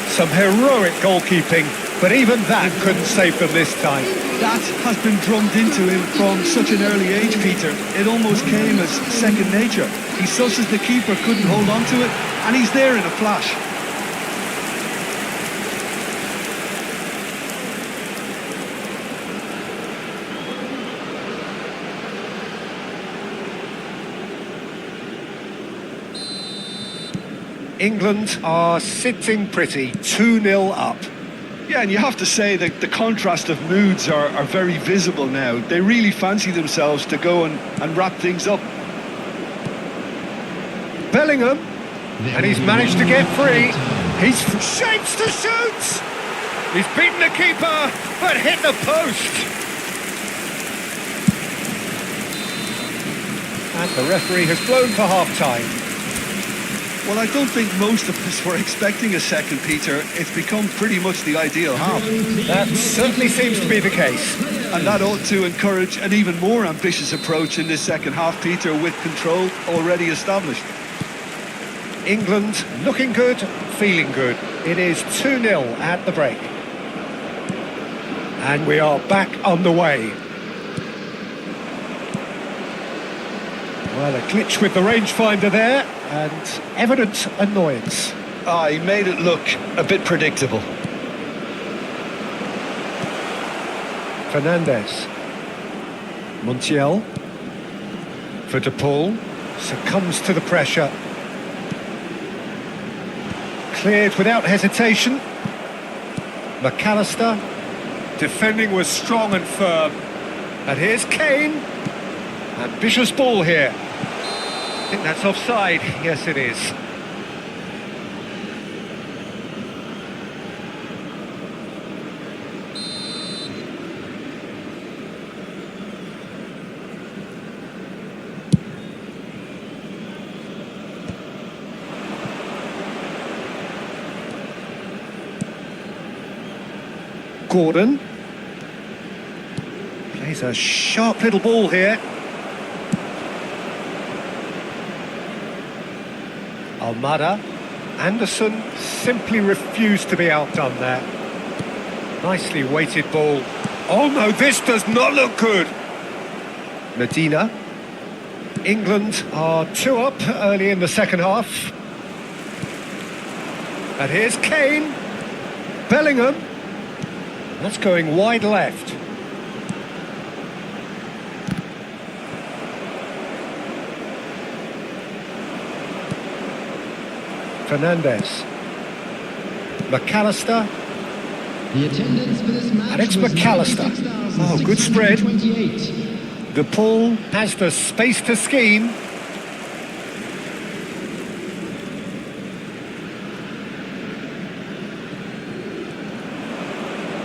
Some heroic goalkeeping, but even that couldn't save them this time. That has been drummed into him from such an early age, Peter. It almost came as second nature. He susses the keeper couldn't hold on to it, and he's there in a flash. England are sitting pretty, 2-0 up. Yeah, and you have to say that the contrast of moods are very visible now. They really fancy themselves to go and wrap things up. Bellingham, and he's managed to get free. He's shapes to shoot! He's beaten the keeper, but hit the post. And the referee has blown for half-time. Well, I don't think most of us were expecting a second, Peter. It's become pretty much the ideal half. That certainly seems to be the case. And that ought to encourage an even more ambitious approach in this second half, Peter, with control already established. England looking good, feeling good. It is 2-0 at the break. And we are back on the way. Well, a glitch with the rangefinder there, and evident annoyance. He made it look a bit predictable. Fernandez. Montiel. For De Paul. Succumbs to the pressure. Cleared without hesitation. McAllister. Defending was strong and firm. And here's Kane. Ambitious ball here. I think that's offside. Yes, it is. Gordon plays a sharp little ball here. Almada. Anderson simply refused to be outdone there. Nicely weighted ball. Oh no, this does not look good. Medina. England are 2 up early in the second half. And here's Kane. Bellingham. That's going wide left. Fernandez. McAllister. The attendance for this match And it's was McAllister. 96,628. Oh, good spread. De Paul has the space to scheme.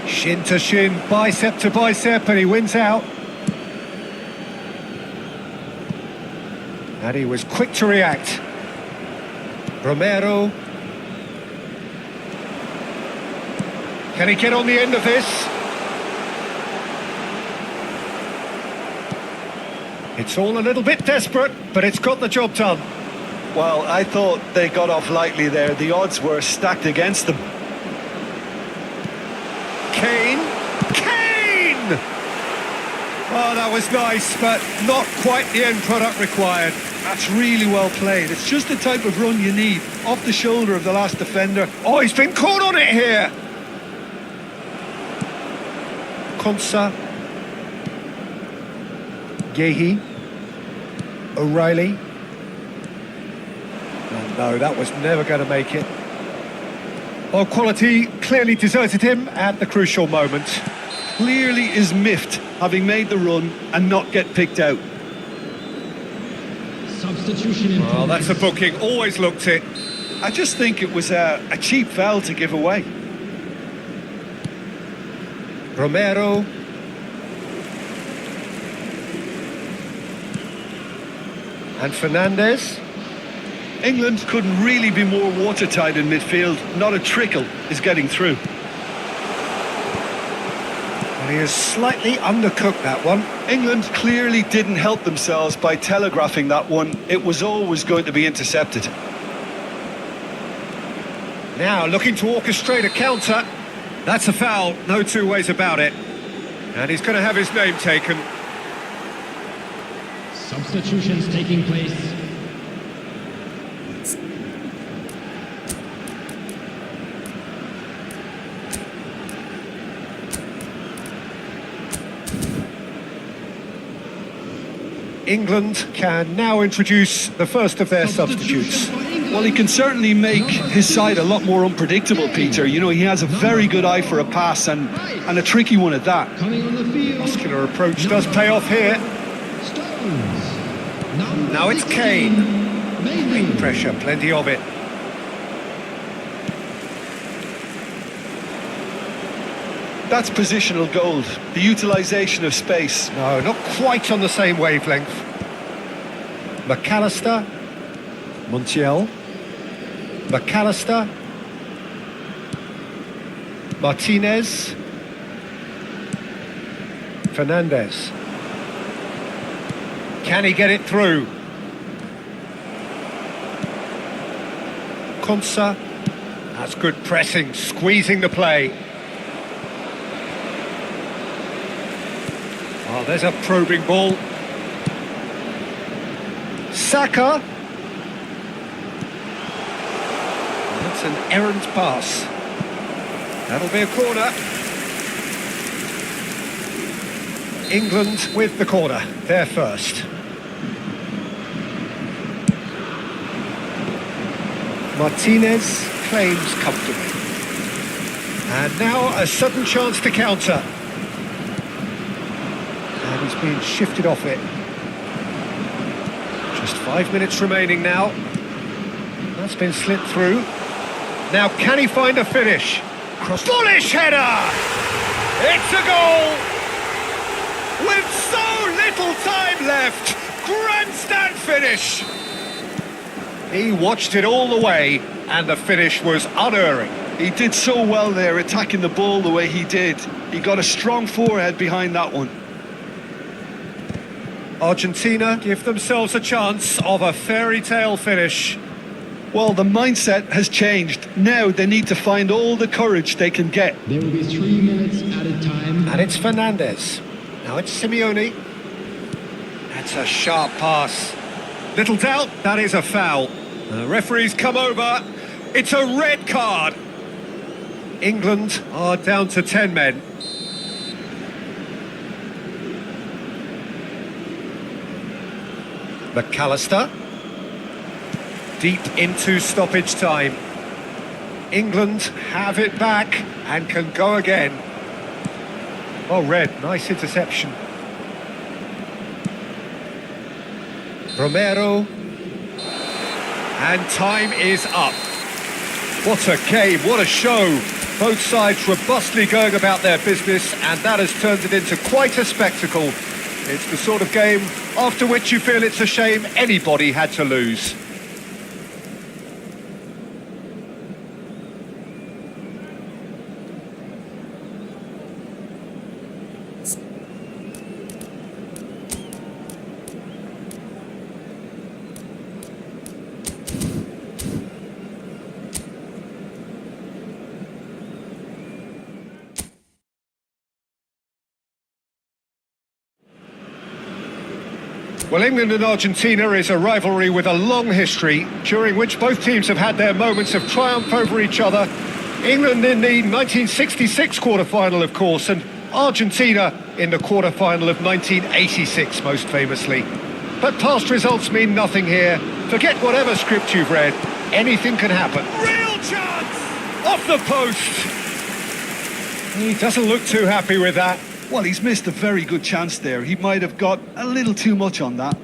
Shin to shin, bicep to bicep, and he wins out. And he was quick to react. Romero. Can he get on the end of this? It's all a little bit desperate, but it's got the job done. Well, I thought they got off lightly there. The odds were stacked against them. Kane. Kane! Oh, that was nice, but not quite the end product required. That's really well played. It's just the type of run you need. Off the shoulder of the last defender. Oh, he's been caught on it here. Konsa, Gehi, O'Reilly. Oh, no, that was never going to make it. Well, quality clearly deserted him at the crucial moment. Clearly is miffed, having made the run and not get picked out. Substitution in Well, that's a booking, always looked it. I just think it was a cheap foul to give away. Romero. And Fernandez. England couldn't really be more watertight in midfield. Not a trickle is getting through. And he has slightly undercooked that one. England clearly didn't help themselves by telegraphing that one. It was always going to be intercepted. Now looking to orchestrate a counter. That's a foul, no two ways about it. And he's going to have his name taken. Substitutions taking place. England can now introduce the first of their substitutes. Well, he can certainly make his side a lot more unpredictable, Peter. You know, he has a very good eye for a pass and a tricky one at that. Coming on the field. Muscular approach does pay off here. Stones. Number Now it's 16, Kane. Bailey. Great pressure, plenty of it. That's positional gold, the utilisation of space. No, not quite on the same wavelength. McAllister. Montiel. McAllister. Martinez. Fernandez. Can he get it through? Konsa. That's good pressing, squeezing the play. Oh, there's a probing ball. Saka. That's an errant pass. That'll be a corner. England with the corner, they're first. Martinez claims comfortably. And now a sudden chance to counter. And he's being shifted off it. Just 5 minutes remaining now. That's been slid through. Now can he find a finish? Bullish header! It's a goal! With so little time left! Grandstand finish! He watched it all the way, and the finish was unerring. He did so well there, attacking the ball the way he did. He got a strong forehead behind that one. Argentina give themselves a chance of a fairy tale finish. Well, the mindset has changed. Now they need to find all the courage they can get. There will be 3 minutes added time. And it's Fernandez. Now it's Simeone. That's a sharp pass. Little doubt, that is a foul. The referee's come over. It's a red card. England are down to 10 men. McAllister. Deep into stoppage time. England have it back and can go again. Oh, red, nice interception. Romero. And time is up. What a game, what a show. Both sides robustly going about their business, and that has turned it into quite a spectacle. It's the sort of game after which you feel it's a shame anybody had to lose. Well, England and Argentina is a rivalry with a long history, during which both teams have had their moments of triumph over each other. England in the 1966 quarter-final, of course, and Argentina in the quarter-final of 1986, most famously. But past results mean nothing here. Forget whatever script you've read. Anything can happen. Real chance! Off the post! He doesn't look too happy with that. Well, he's missed a very good chance there. He might have got a little too much on that.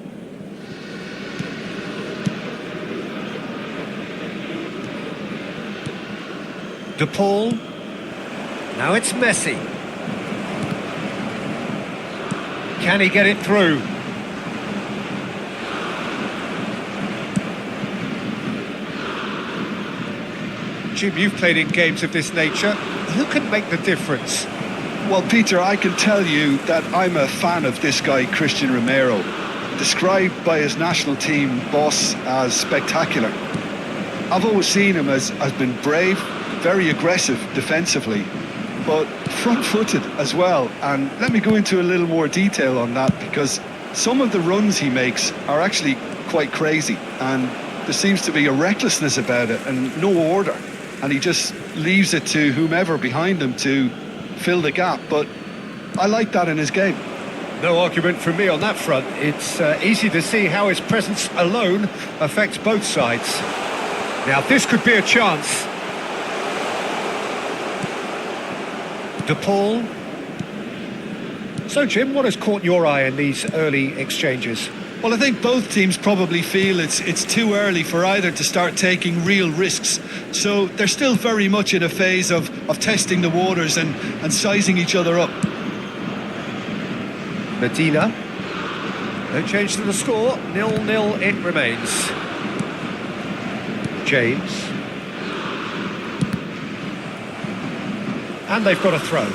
De Paul. Now it's Messi. Can he get it through? Jim, you've played in games of this nature. Who can make the difference? Well, Peter, I can tell you that I'm a fan of this guy, Christian Romero, described by his national team boss as spectacular. I've always seen him as been brave, very aggressive defensively, but front-footed as well. And let me go into a little more detail on that, because some of the runs he makes are actually quite crazy, and there seems to be a recklessness about it and no order, and he just leaves it to whomever behind him to fill the gap. But I like that in his game. No argument from me on that front. It's easy to see how his presence alone affects both sides. Now this could be a chance. De Paul. So Jim, what has caught your eye in these early exchanges? Well, I think both teams probably feel it's too early for either to start taking real risks. So they're still very much in a phase of testing the waters and sizing each other up. Medina. No change to the score. 0-0 it remains. James. And they've got a throw.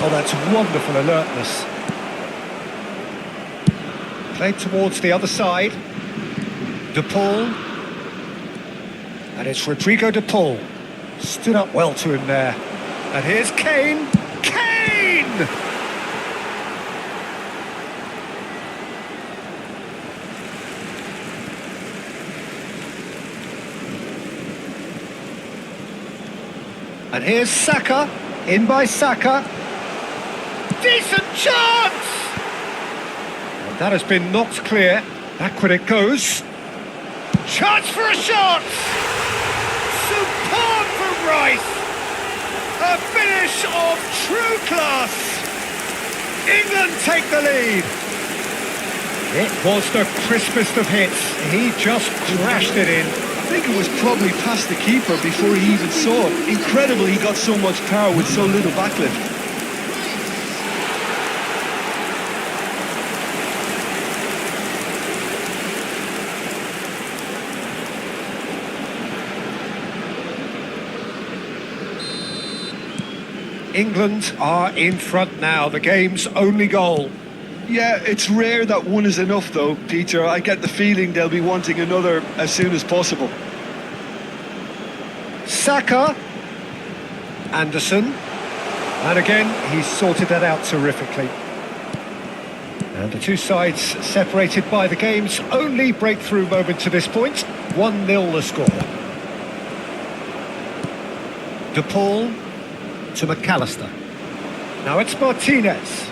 Oh, that's wonderful alertness. Played towards the other side. De Paul. And it's Rodrigo De Paul. Stood up well to him there. And here's Kane. Kane! And here's Saka. In by Saka. Decent chance! And that has been knocked clear. Back when it goes. Chance for a shot! Superb from Rice! A finish of true class! England take the lead! It was the crispest of hits. He just crashed it in. I think it was probably past the keeper before he even saw it. Incredible he got so much power with so little backlift. England are in front now, the game's only goal. Yeah, it's rare that one is enough though, Peter. I get the feeling they'll be wanting another as soon as possible. Saka. Anderson. And again, he's sorted that out terrifically. And the two sides separated by the game's only breakthrough moment to this point. 1-0 the score. De Paul to McAllister. Now it's Martinez.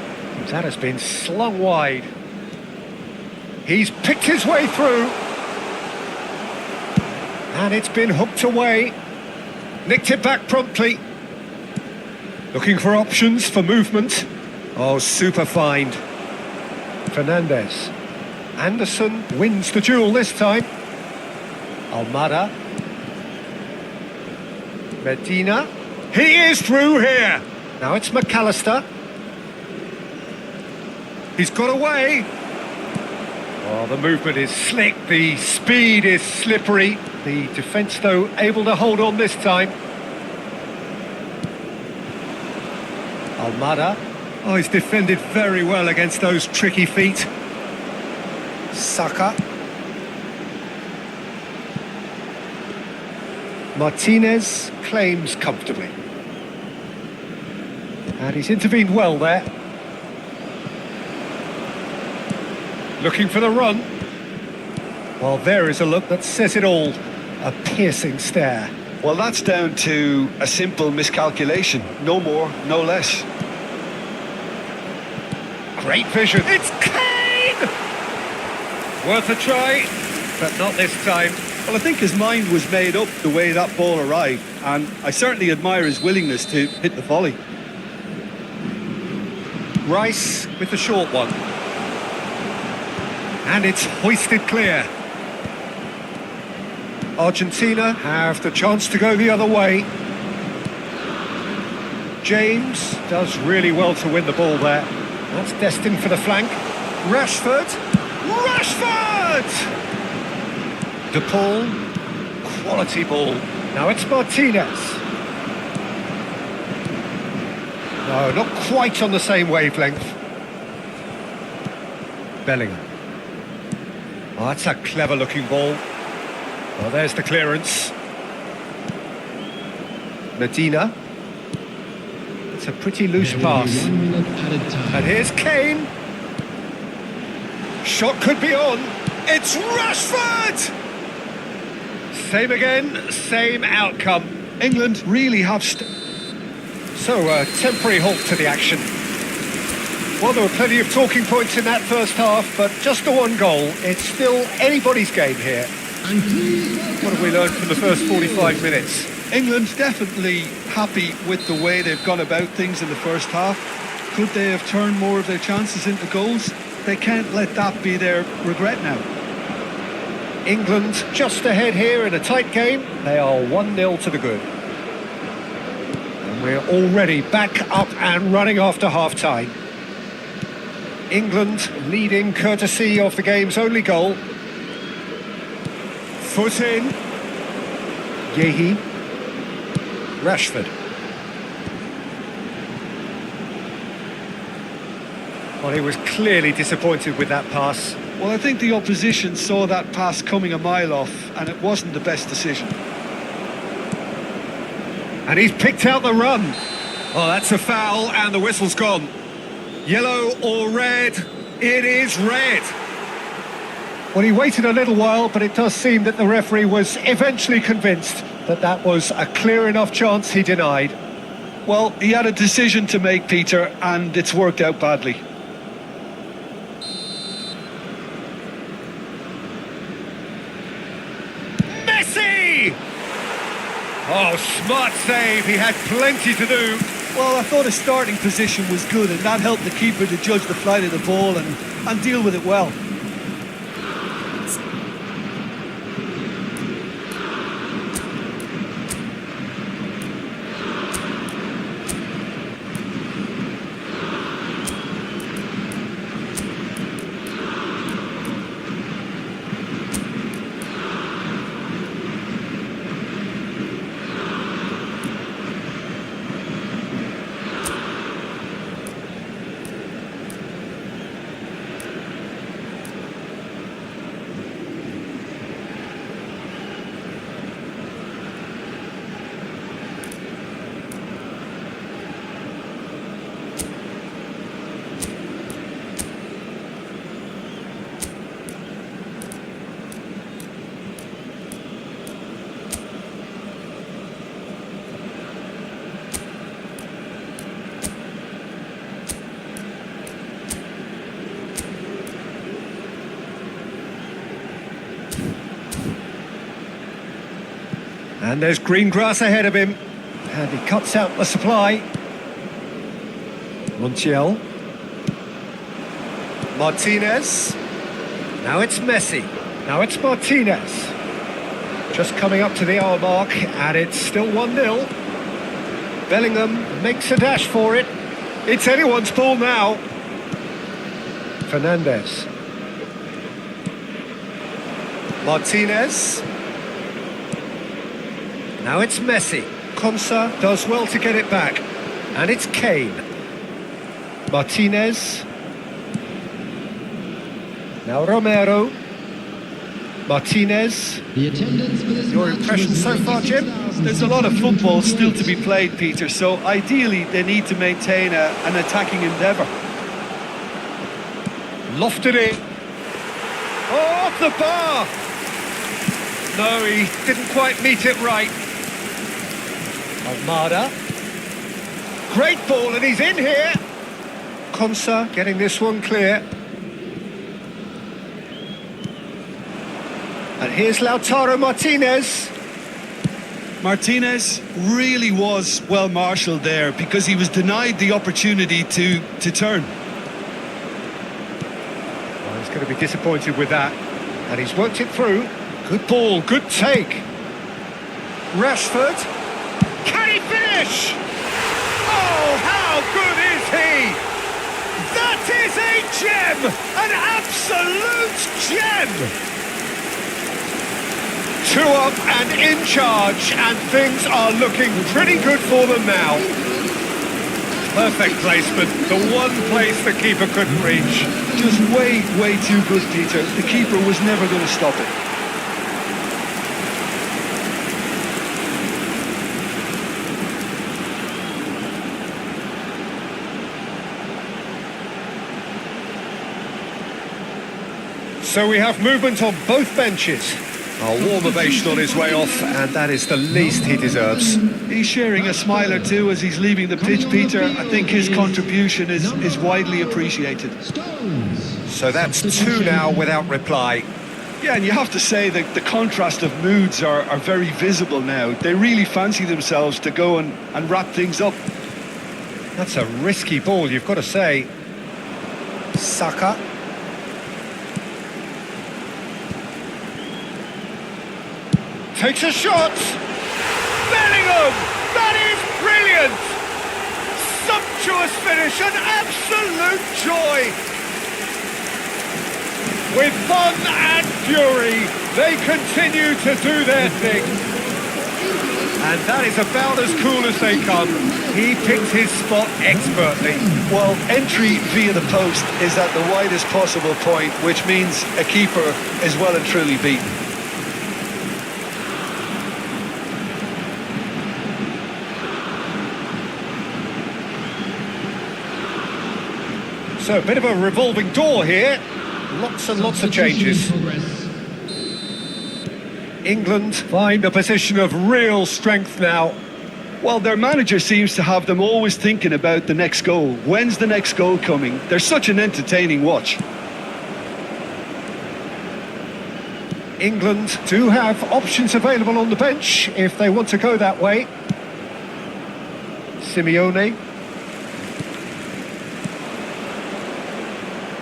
That has been slung wide. He's picked his way through. And it's been hooked away. Nicked it back promptly. Looking for options for movement. Oh, super find. Fernandez. Anderson wins the duel this time. Almada. Medina. He is through here. Now it's McAllister. He's got away. Oh, the movement is slick. The speed is slippery. The defence, though, able to hold on this time. Almada. Oh, he's defended very well against those tricky feet. Saka. Martinez claims comfortably. And he's intervened well there. Looking for the run. Well, there is a look that says it all. A piercing stare. Well, that's down to a simple miscalculation. No more, no less. Great vision. It's Kane! Worth a try, but not this time. Well, I think his mind was made up the way that ball arrived, and I certainly admire his willingness to hit the volley. Rice with the short one. And it's hoisted clear. Argentina have the chance to go the other way. James does really well to win the ball there. That's destined for the flank. Rashford! Rashford! De Paul. Quality ball. Now it's Martinez. No, not quite on the same wavelength. Bellingham. Oh, that's a clever looking ball. Well, there's the clearance. Medina. It's a pretty loose There will be pass. 1 minute added time. And here's Kane. Shot could be on. It's Rashford! Same again, same outcome. England really have... So, a temporary halt to the action. Well, there were plenty of talking points in that first half, but just the one goal. It's still anybody's game here. And please What have we learned from the first 45 minutes? England definitely happy with the way they've gone about things in the first half. Could they have turned more of their chances into goals? They can't let that be their regret now. England just ahead here in a tight game. They are 1-0 to the good. And we're already back up and running after half-time. England leading courtesy of the game's only goal. Foot in. Yehi. Rashford. Well, he was clearly disappointed with that pass. Well, I think the opposition saw that pass coming a mile off, and it wasn't the best decision. And he's picked out the run. Oh, that's a foul, and the whistle's gone. Yellow or red? It is red. Well, he waited a little while, but it does seem that the referee was eventually convinced that that was a clear enough chance he denied. Well, he had a decision to make, Peter, and it's worked out badly. Messi! Oh, smart save. He had plenty to do. Well, I thought his starting position was good, and that helped the keeper to judge the flight of the ball and deal with it well. And there's green grass ahead of him. And he cuts out the supply. Montiel. Martinez. Now it's Messi. Now it's Martinez. Just coming up to the hour mark, and it's still 1-0. Bellingham makes a dash for it. It's anyone's ball now. Fernandez. Martinez. Now it's Messi. Konsa does well to get it back. And it's Kane. Martinez. Now Romero. Martinez. The attendance for this Your match impressions was so far, Jim? 96,000. There's a lot of football still to be played, Peter, so ideally they need to maintain an attacking endeavour. Lofted it. Oh, off the bar. No, he didn't quite meet it right. Almada. Great ball, and he's in here. Konsa getting this one clear. And here's Lautaro Martinez. Martinez really was well marshalled there because he was denied the opportunity to turn. Well, he's going to be disappointed with that. And he's worked it through. Good ball, good take. Rashford. Can he finish? Oh, how good is he? That is a gem! An absolute gem! 2 up and in charge, and things are looking pretty good for them now. Perfect placement, the one place the keeper couldn't reach. Just way too good, Peter. The keeper was never going to stop it. So we have movement on both benches. A warm ovation on his way off, and that is the least he deserves. He's sharing a smile or two as he's leaving the pitch, Peter. I think his contribution is widely appreciated. So that's 2 now without reply. Yeah, and you have to say that the contrast of moods are very visible now. They really fancy themselves to go and wrap things up. That's a risky ball, you've got to say. Saka. Takes a shot. Bellingham! That is brilliant! Sumptuous finish, an absolute joy! With fun and fury, they continue to do their thing. And that is about as cool as they come. He picked his spot expertly. Well, entry via the post is at the widest possible point, which means a keeper is well and truly beaten. So a bit of a revolving door here. Lots and lots of changes. England find a position of real strength now. Well, their manager seems to have them always thinking about the next goal. When's the next goal coming? They're such an entertaining watch. England do have options available on the bench if they want to go that way. Simeone.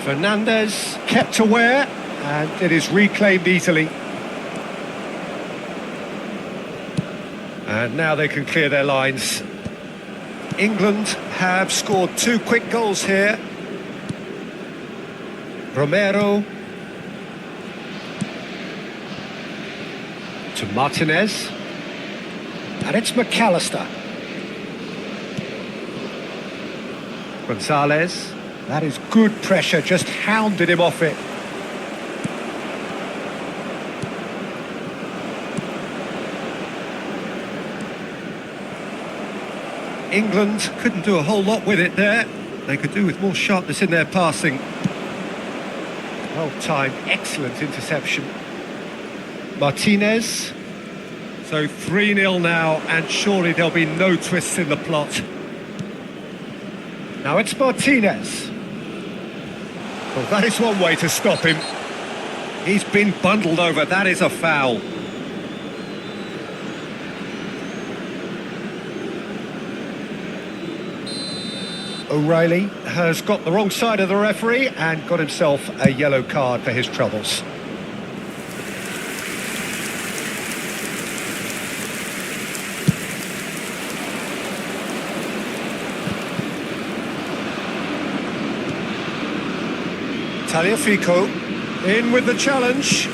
Fernandez kept aware, and it is reclaimed easily. And now they can clear their lines. England have scored 2 quick goals here. Romero. To Martinez. And it's McAllister. Gonzalez. That is good pressure, just hounded him off it. England couldn't do a whole lot with it there. They could do with more sharpness in their passing. Well timed, excellent interception. Martinez. So 3-0 now, and surely there'll be no twists in the plot. Now it's Martinez. Well, that is one way to stop him. He's been bundled over, that is a foul. O'Reilly has got the wrong side of the referee and got himself a yellow card for his troubles. Tagliafico in with the challenge.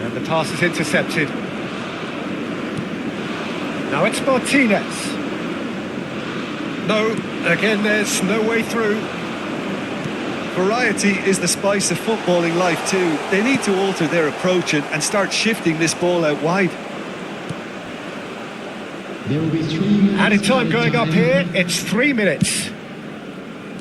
And the pass is intercepted. Now it's Martinez. No, again there's no way through. Variety is the spice of footballing life too. They need to alter their approach and start shifting this ball out wide. There will be 3 minutes. Added time going up time. here, it's 3 minutes.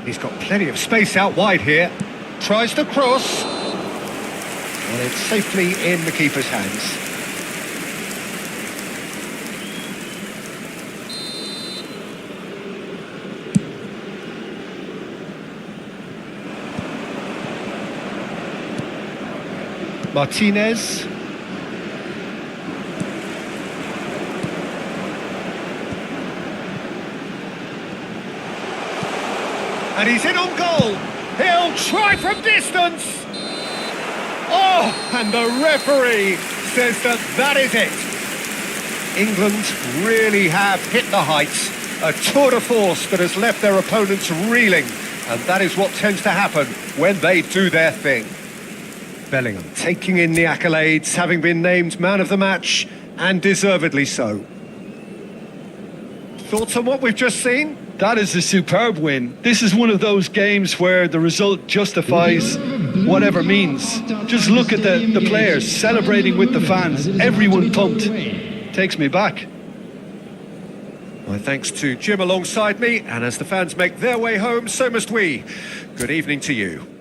He's got plenty of space out wide here. Tries to cross. And it's safely in the keeper's hands. Martinez. And he's in on goal. He'll try from distance. Oh, and the referee says that is it. England really have hit the heights. A tour de force that has left their opponents reeling. And that is what tends to happen when they do their thing. Bellingham taking in the accolades, having been named man of the match, and deservedly so. Thoughts on what we've just seen? That is a superb win. This is one of those games where the result justifies whatever means. Just look at the players celebrating with the fans. Everyone pumped. Takes me back. My thanks to Jim alongside me, and as the fans make their way home, so must we. Good evening to you.